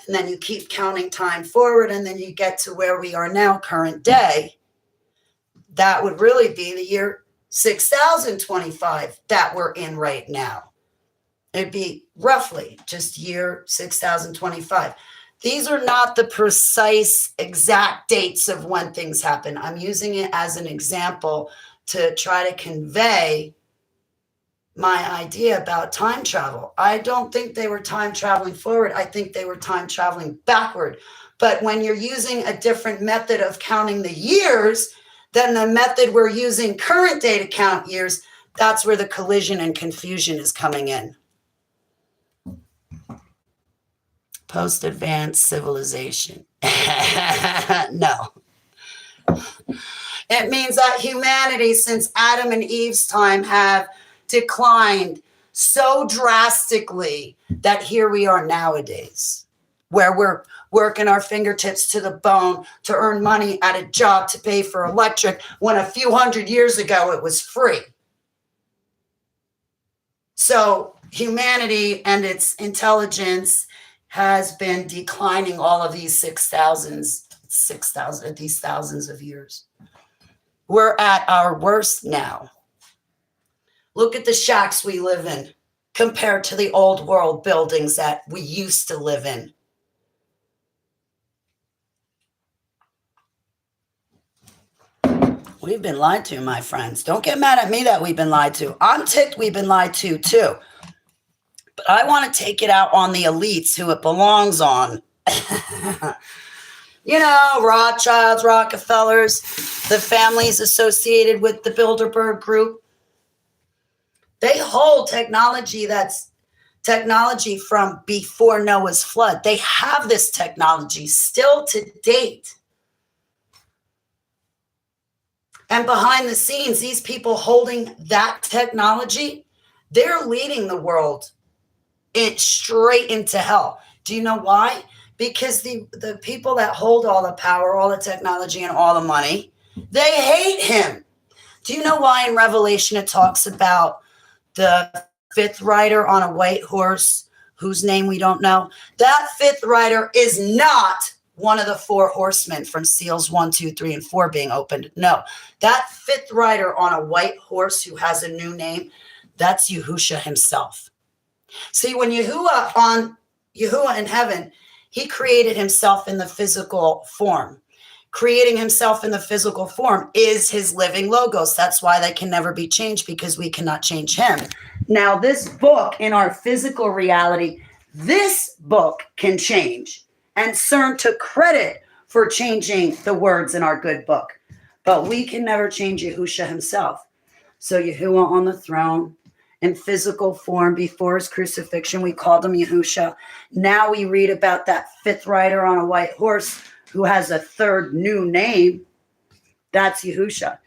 And then you keep counting time forward, and then you get to where we are now, current day. That would really be the year 6025 that we're in right now. It'd be roughly just year 6025. These are not the precise exact dates of when things happen. I'm using it as an example to try to convey my idea about time travel. I don't think they were time traveling forward. I think they were time traveling backward. But when you're using a different method of counting the years than the method we're using current day to count years, that's where the collision and confusion is coming in. Post-advanced civilization. No. It means that humanity, since Adam and Eve's time, have declined so drastically that here we are nowadays, where we're working our fingertips to the bone to earn money at a job to pay for electric, when a few hundred years ago it was free. So humanity and its intelligence has been declining all of these 6,000, these thousands of years. We're at our worst now. Look at the shacks we live in compared to the old world buildings that we used to live in. We've been lied to, my friends. Don't get mad at me that we've been lied to. I'm ticked we've been lied to, too. But I want to take it out on the elites who it belongs on. You know, Rothschilds, Rockefellers, the families associated with the Bilderberg Group. They hold technology that's technology from before Noah's flood. They have this technology still to date. And behind the scenes, these people holding that technology, they're leading the world straight into hell. Do you know why? Because the people that hold all the power, all the technology, and all the money, they hate him. Do you know why in Revelation it talks about the fifth rider on a white horse whose name we don't know? That fifth rider is not one of the four horsemen from seals 1, 2, 3, and 4 being opened. No, that fifth rider on a white horse who has a new name, that's Yahusha himself. See, when Yahuwah in heaven, he created himself in the physical form. Creating himself in the physical form is his living logos. That's why they can never be changed, because we cannot change him. Now, this book in our physical reality, this book can change. And CERN took credit for changing the words in our good book. But we can never change Yahusha himself. So Yahuwah on the throne, in physical form before his crucifixion. We called him Yahusha. Now we read about that fifth rider on a white horse who has a third new name. That's Yahusha.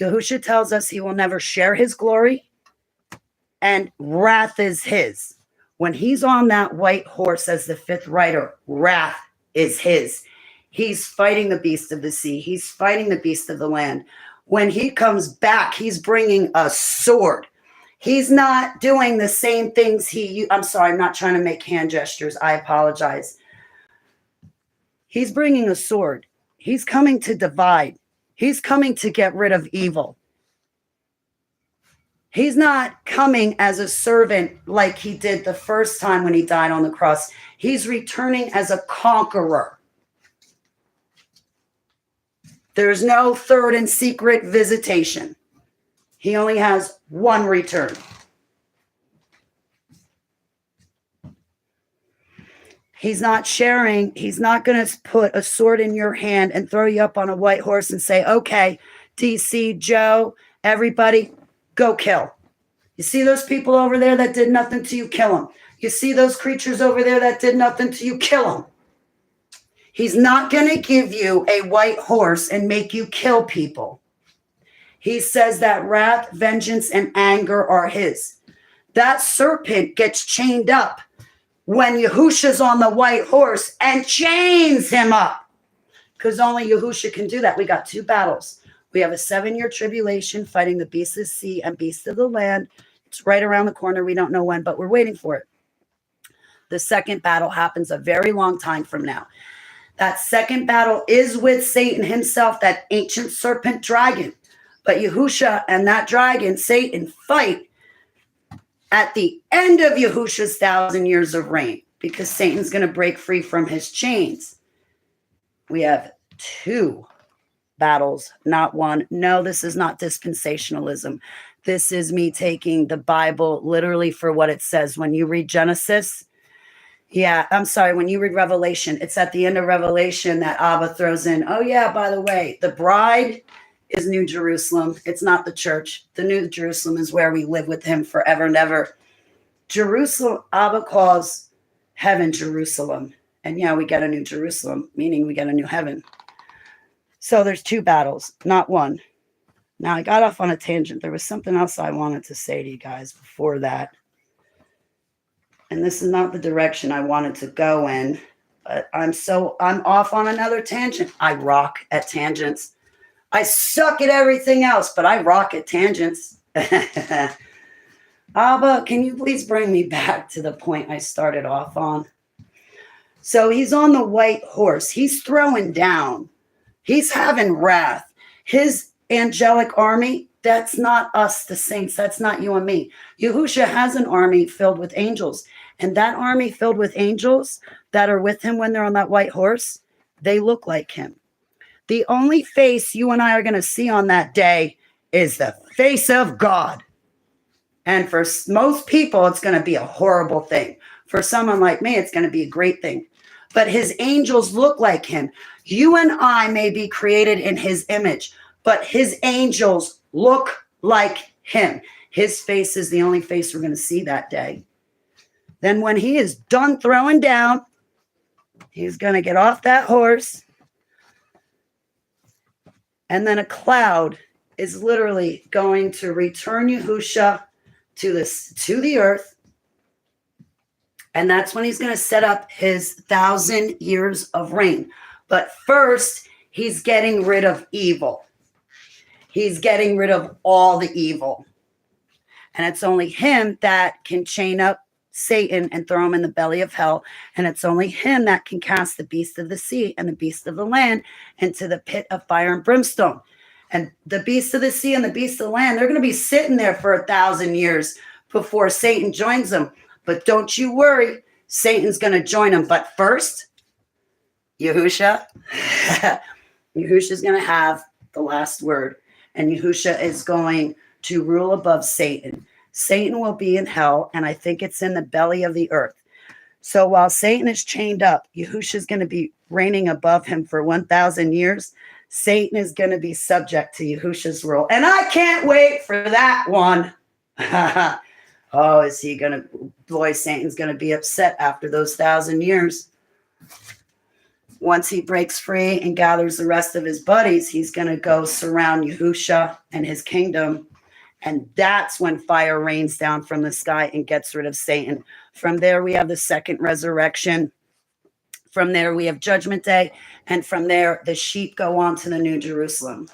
Yahusha tells us he will never share his glory, and wrath is his. When he's on that white horse as the fifth rider, wrath is his. He's fighting the beast of the sea. He's fighting the beast of the land. When he comes back, he's bringing a sword. He's not doing the same things I'm sorry, I'm not trying to make hand gestures. I apologize. He's bringing a sword. He's coming to divide. He's coming to get rid of evil. He's not coming as a servant like he did the first time when he died on the cross. He's returning as a conqueror. There's no third and secret visitation. He only has one return. He's not sharing. He's not going to put a sword in your hand and throw you up on a white horse and say, okay, DC, Joe, everybody, go kill. You see those people over there that did nothing to you, kill them. You see those creatures over there that did nothing to you, kill them. He's not going to give you a white horse and make you kill people. He says that wrath, vengeance, and anger are his. That serpent gets chained up when Yahusha's on the white horse and chains him up. Because only Yahusha can do that. We got two battles. We have a 7-year tribulation fighting the beast of the sea and beast of the land. It's right around the corner. We don't know when, but we're waiting for it. The second battle happens a very long time from now. That second battle is with Satan himself, that ancient serpent dragon. But Yahusha and that dragon, Satan, fight at the end of Yahusha's 1,000 years of reign, because Satan's going to break free from his chains. We have two battles, not one. No, this is not dispensationalism. This is me taking the Bible literally for what it says. When you read Genesis, when you read Revelation, it's at the end of Revelation that Abba throws in, oh yeah, by the way, the bride is New Jerusalem. It's not the church. The New Jerusalem is where we live with him forever and ever. Jerusalem, Abba calls heaven Jerusalem. And yeah, we get a new Jerusalem, meaning we get a new heaven. So there's two battles, not one. Now I got off on a tangent. There was something else I wanted to say to you guys before that. And this is not the direction I wanted to go in, but I'm off on another tangent. I rock at tangents. I suck at everything else, but I rock at tangents. Abba, can you please bring me back to the point I started off on? So he's on the white horse. He's throwing down. He's having wrath. His angelic army, that's not us, the saints. That's not you and me. Yahusha has an army filled with angels. And that army filled with angels that are with him when they're on that white horse, they look like him. The only face you and I are going to see on that day is the face of God. And for most people, it's going to be a horrible thing. For someone like me, it's going to be a great thing. But his angels look like him. You and I may be created in his image, but his angels look like him. His face is the only face we're going to see that day. Then when he is done throwing down, he's going to get off that horse. And then a cloud is literally going to return Yahusha to the earth. And that's when he's going to set up his 1,000 years of reign. But first, he's getting rid of evil. He's getting rid of all the evil. And it's only him that can chain up Satan and throw him in the belly of hell. And it's only him that can cast the beast of the sea and the beast of the land into the pit of fire and brimstone. And the beast of the sea and the beast of the land, they're going to be sitting there for 1,000 years before Satan joins them. But don't you worry, Satan's going to join them. But first, Yahusha, Yahusha's going to have the last word. And Yahusha is going to rule above Satan. Satan will be in hell, and I think it's in the belly of the earth. So while Satan is chained up, Yahusha is going to be reigning above him for 1,000 years. Satan is going to be subject to Yahusha's rule. And I can't wait for that one. Oh, is he going to, boy, Satan's going to be upset after those 1,000 years. Once he breaks free and gathers the rest of his buddies, he's going to go surround Yahusha and his kingdom. And that's when fire rains down from the sky and gets rid of Satan. From there, we have the second resurrection. From there, we have Judgment Day. And from there, the sheep go on to the New Jerusalem.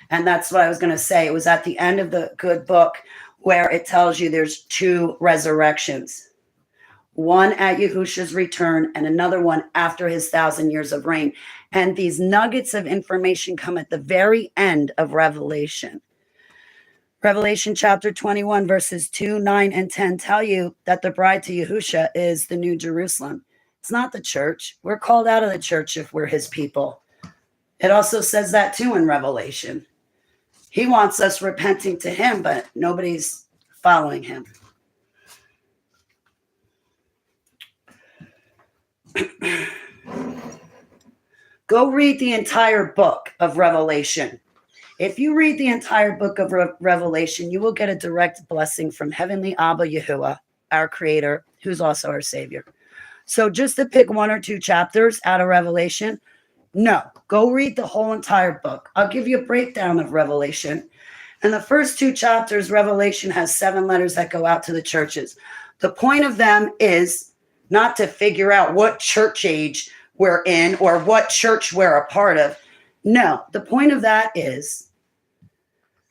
And that's what I was going to say. It was at the end of the good book where it tells you there's two resurrections. One at Yahusha's return and another one after his 1,000 years of reign. And these nuggets of information come at the very end of Revelation. Revelation chapter 21, verses 2, 9, and 10 tell you that the bride to Yahusha is the New Jerusalem. It's not the church. We're called out of the church if we're his people. It also says that too in Revelation. He wants us repenting to him, but nobody's following him. Go read the entire book of Revelation. If you read the entire book of Revelation, you will get a direct blessing from Heavenly Abba Yahuwah, our Creator, who's also our Savior. So just to pick one or two chapters out of Revelation, no, go read the whole entire book. I'll give you a breakdown of Revelation. In the first two chapters, Revelation has 7 letters that go out to the churches. The point of them is not to figure out what church age we're in or what church we're a part of. No, the point of that is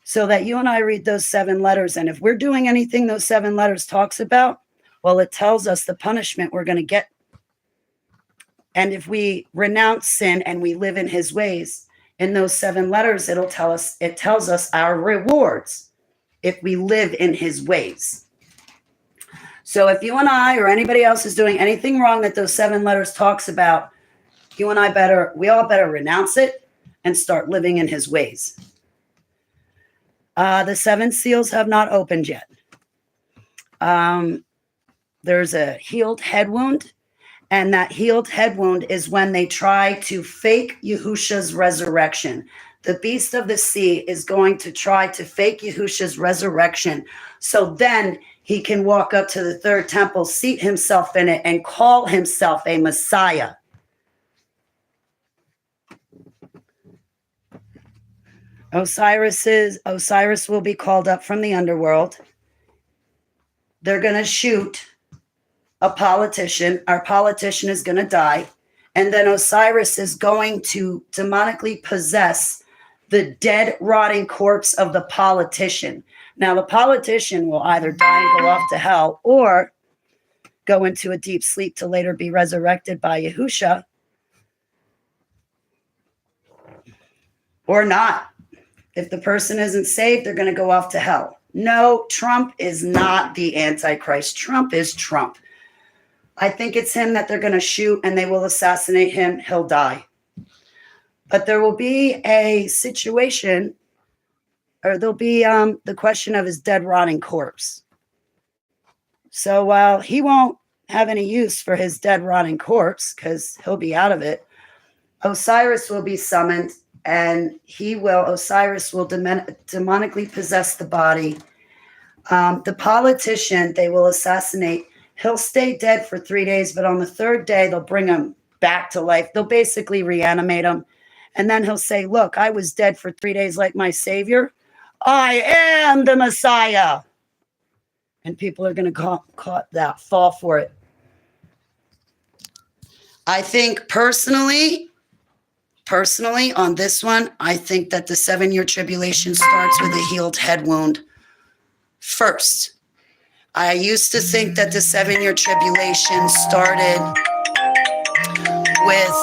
so that you and I read those 7 letters. And if we're doing anything those 7 letters talks about, well, it tells us the punishment we're going to get. And if we renounce sin and we live in his ways, in those 7 letters, it tells us our rewards if we live in his ways. So if you and I or anybody else is doing anything wrong that those 7 letters talks about, we all better renounce it and start living in his ways. The 7 seals have not opened yet. There's a healed head wound. And that healed head wound is when they try to fake Yahusha's resurrection. The beast of the sea is going to try to fake Yahusha's resurrection. So then he can walk up to the third temple, seat himself in it, and call himself a Messiah. Osiris will be called up from the underworld. They're going to shoot a politician. Our politician is going to die. And then Osiris is going to demonically possess the dead, rotting corpse of the politician. Now, the politician will either die and go off to hell or go into a deep sleep to later be resurrected by Yahusha, or not. If the person isn't saved, they're going to go off to hell. No, Trump is not the Antichrist. Trump is Trump. I think it's him that they're going to shoot and they will assassinate him. He'll die. But there will be a situation, or there'll be the question of his dead, rotting corpse. So while he won't have any use for his dead, rotting corpse because he'll be out of it, Osiris will be summoned, and Osiris will demonically possess the body. The politician they will assassinate. He'll stay dead for 3 days, but on the 3rd day, they'll bring him back to life. They'll basically reanimate him. And then he'll say, look, I was dead for 3 days like my Savior. I am the Messiah. And people are going to fall for it. I think personally, on this one, I think that the 7-year tribulation starts with a healed head wound first. I used to think that the 7-year tribulation started with,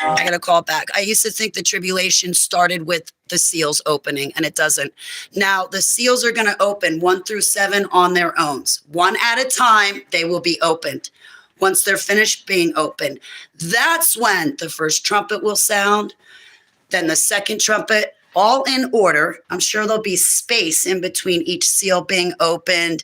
I got to call it back. I used to think the tribulation started with the seals opening, and it doesn't. Now, the seals are going to open 1 through 7 on their own. One at a time, they will be opened. Once they're finished being opened, that's when the first trumpet will sound, then the second trumpet, all in order. I'm sure there'll be space in between each seal being opened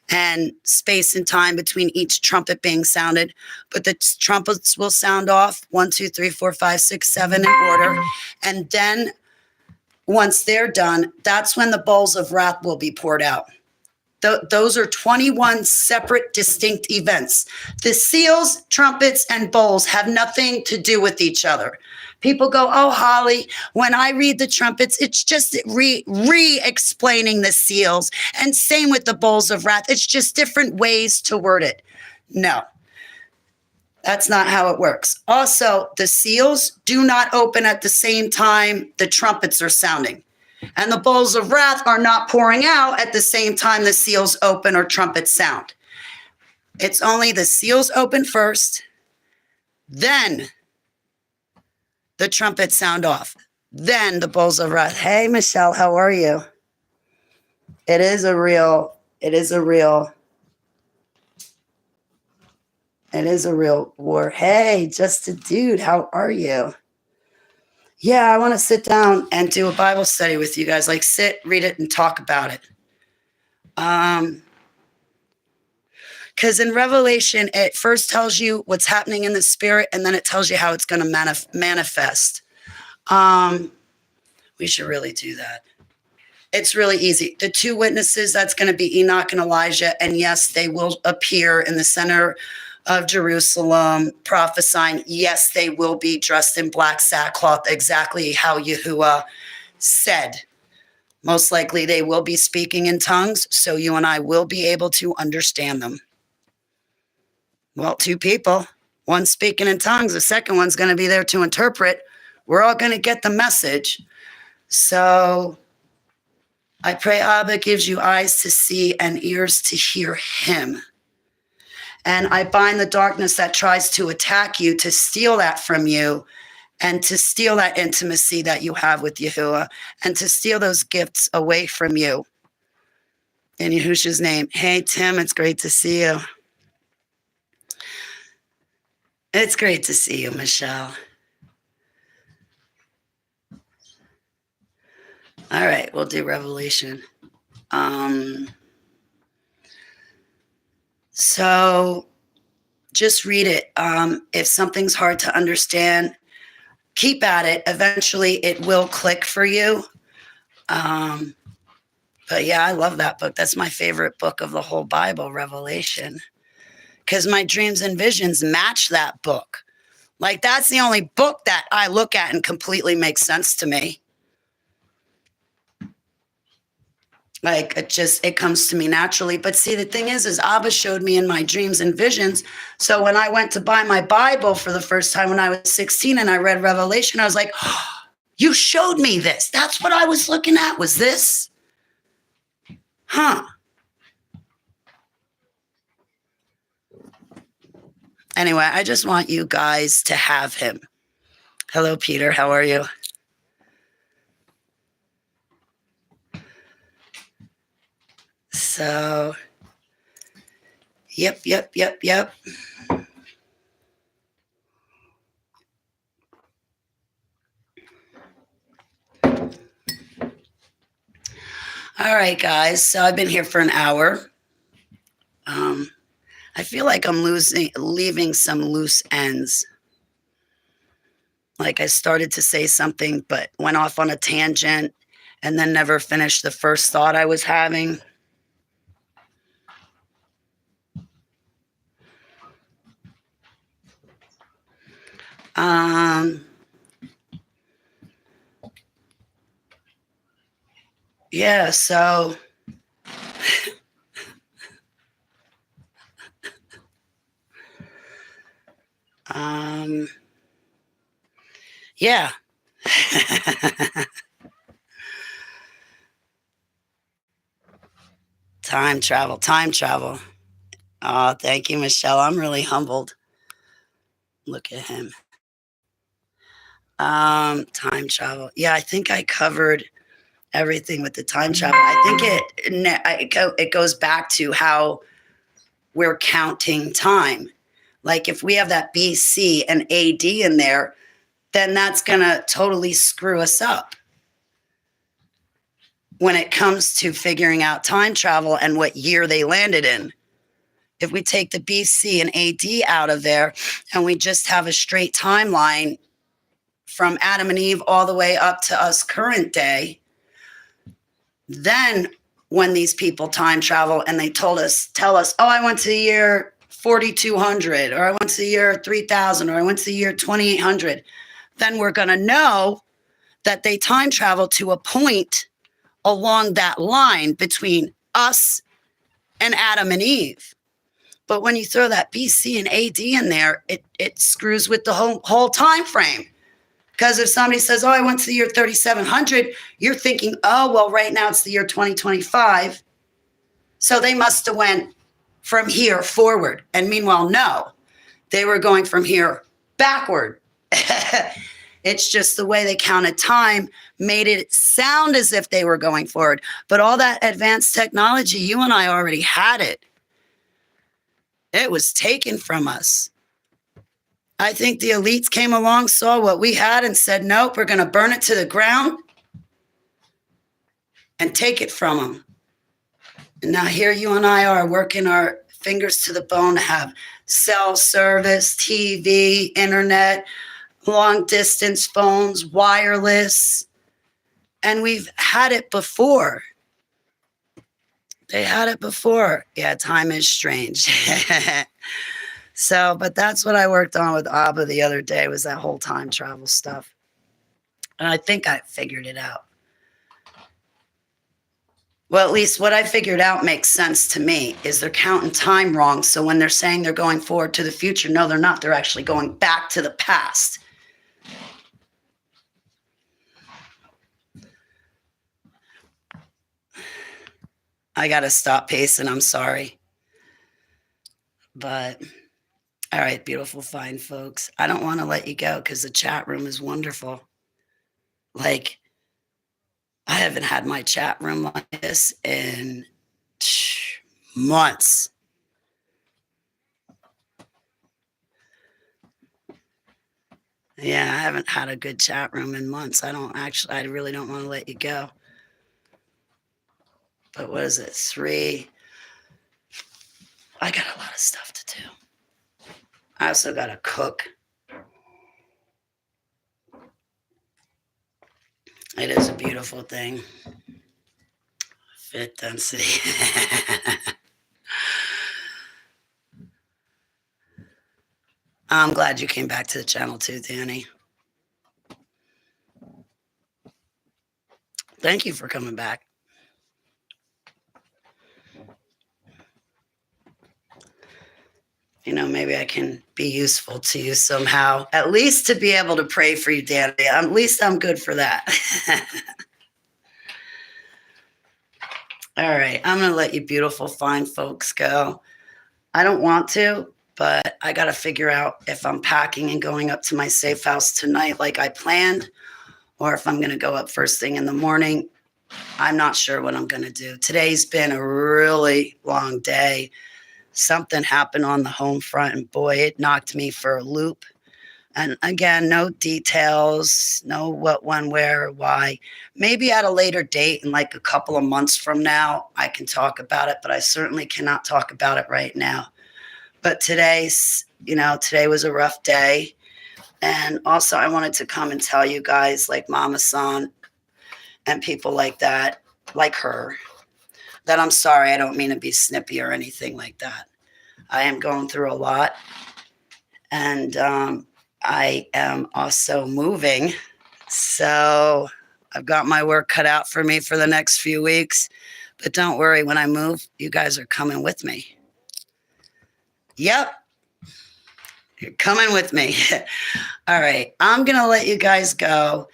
and space and time between each trumpet being sounded. But the trumpets will sound off 1, 2, 3, 4, 5, 6, 7 in order. And then once they're done, that's when the bowls of wrath will be poured out. Those are 21 separate, distinct events. The seals, trumpets, and bowls have nothing to do with each other. People go, oh, Holly, when I read the trumpets, it's just re-explaining the seals. And same with the bowls of wrath. It's just different ways to word it. No, that's not how it works. Also, the seals do not open at the same time the trumpets are sounding. And the bowls of wrath are not pouring out at the same time the seals open or trumpets sound. It's only the seals open first, then the trumpets sound off, then the bowls of wrath. Hey, Michelle, how are you? It is a real war. Hey, just a dude, how are you? Yeah, I want to sit down and do a Bible study with you guys. Like sit, read it, and talk about it. Because in Revelation, it first tells you what's happening in the spirit, and then it tells you how it's going to manifest. We should really do that. It's really easy. The two witnesses, that's going to be Enoch and Elijah. And yes, they will appear in the center of Jerusalem prophesying. Yes, they will be dressed in black sackcloth, exactly how Yahuwah said. Most likely they will be speaking in tongues, so you and I will be able to understand them. Well, two people, one speaking in tongues, the second one's going to be there to interpret. We're all going to get the message. So I pray Abba gives you eyes to see and ears to hear him. And I bind the darkness that tries to attack you, to steal that from you, and to steal that intimacy that you have with Yahuwah, and to steal those gifts away from you. In Yahushua's name. Hey, Tim, it's great to see you. It's great to see you, Michelle. All right, we'll do Revelation. So just read it. If something's hard to understand, keep at it. Eventually it will click for you. But yeah, I love that book. That's my favorite book of the whole Bible, Revelation. Because my dreams and visions match that book. Like that's the only book that I look at and completely makes sense to me. Like it comes to me naturally. But see, the thing is Abba showed me in my dreams and visions. So when I went to buy my Bible for the first time when I was 16 and I read Revelation, I was like, oh, you showed me this. That's what I was looking at, was this? Huh. Anyway, I just want you guys to have him. Hello, Peter. How are you? So, yep. All right, guys. So I've been here for an hour. I feel like I'm leaving some loose ends. Like I started to say something, but went off on a tangent and then never finished the first thought I was having. Yeah, so yeah. Time travel. Oh, thank you, Michelle. I'm really humbled. Look at him. Time travel. Yeah, I think I covered everything with the time travel. I think it goes back to how we're counting time. Like if we have that BC and AD in there, then that's going to totally screw us up when it comes to figuring out time travel and what year they landed in. If we take the BC and AD out of there and we just have a straight timeline from Adam and Eve all the way up to us current day. Then when these people time travel and they tell us, oh, I went to the year 4200, or I went to the year 3000, or I went to the year 2800, then we're going to know that they time travel to a point along that line between us and Adam and Eve. But when you throw that BC and AD in there, it screws with the whole time frame. Because if somebody says, oh, I went to the year 3700, you're thinking, oh, well, right now it's the year 2025. So they must have went from here forward. And meanwhile, no, they were going from here backward. It's just the way they counted time made it sound as if they were going forward. But all that advanced technology, you and I already had it. It was taken from us. I think the elites came along, saw what we had, and said, nope, we're going to burn it to the ground and take it from them. And now here you and I are working our fingers to the bone to have cell service, TV, internet, long distance phones, wireless. And we've had it before. They had it before. Yeah, time is strange. So, but that's what I worked on with Abba the other day, was that whole time travel stuff. And I think I figured it out. Well, at least what I figured out makes sense to me, is they're counting time wrong. So when they're saying they're going forward to the future, no, they're not. They're actually going back to the past. I got to stop pacing. I'm sorry. But... all right, beautiful, fine folks. I don't want to let you go because the chat room is wonderful. Like, I haven't had my chat room like this in months. Yeah, I haven't had a good chat room in months. I really don't want to let you go. But what is it? 3. I got a lot of stuff to do. I also got to cook. It is a beautiful thing. Fit density. I'm glad you came back to the channel too, Danny. Thank you for coming back. You know, maybe I can be useful to you somehow, at least to be able to pray for you, Danny. At least I'm good for that. All right, I'm going to let you beautiful, fine folks go. I don't want to, but I got to figure out if I'm packing and going up to my safe house tonight like I planned, or if I'm going to go up first thing in the morning. I'm not sure what I'm going to do. Today's been a really long day. Something happened on the home front, and boy, it knocked me for a loop. And again, no details, no what, when, where, why. Maybe at a later date, in like a couple of months from now, I can talk about it, but I certainly cannot talk about it right now. But today was a rough day. And also I wanted to come and tell you guys, like Mama San and people like that, like her, that I'm sorry. I don't mean to be snippy or anything like that. I am going through a lot, and I am also moving. So I've got my work cut out for me for the next few weeks, but don't worry. When I move, you guys are coming with me. Yep. You're coming with me. All right. I'm going to let you guys go,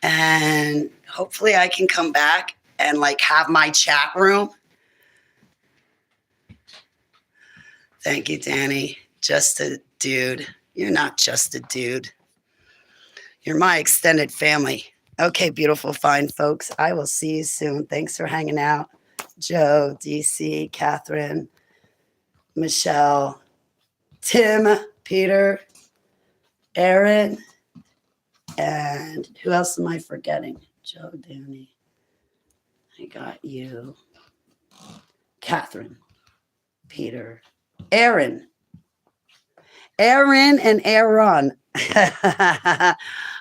and hopefully I can come back and like have my chat room. Thank you, Danny. Just a dude. You're not just a dude. You're my extended family. Okay, beautiful, fine folks. I will see you soon. Thanks for hanging out. Joe, DC, Catherine, Michelle, Tim, Peter, Aaron, and who else am I forgetting? Joe, Danny. I got you. Catherine, Peter, Aaron, Aaron and Aaron.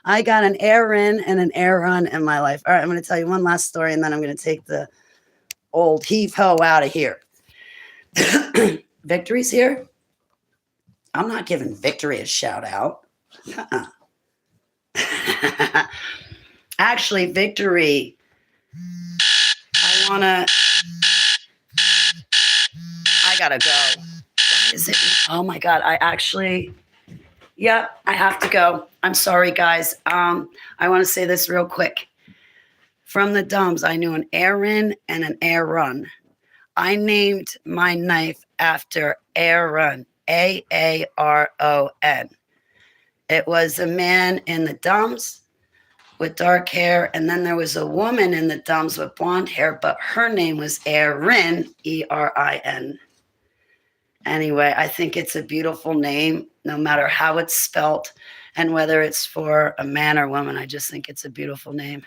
I got an Aaron and an Aaron in my life. All right, I'm going to tell you one last story, and then I'm going to take the old heave-ho out of here. Victory's here. I'm not giving Victory a shout out. Actually, Victory, I gotta go. Why is it? Oh my God. I have to go. I'm sorry, guys. I want to say this real quick. From the Dumbs, I knew an Aaron and an Aaron. I named my knife after Aaron, Aaron. It was a man in the Dumbs with dark hair, and then there was a woman in the Dumbs with blonde hair, but her name was Erin, Erin. Anyway, I think it's a beautiful name, no matter how it's spelt, and whether it's for a man or woman. I just think it's a beautiful name.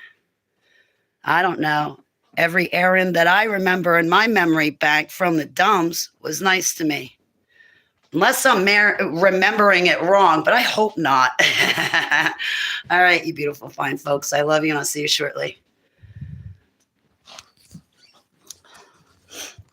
I don't know. Every Erin that I remember in my memory bank from the Dumbs was nice to me. Unless I'm remembering it wrong, but I hope not. All right, you beautiful, fine folks. I love you, and I'll see you shortly.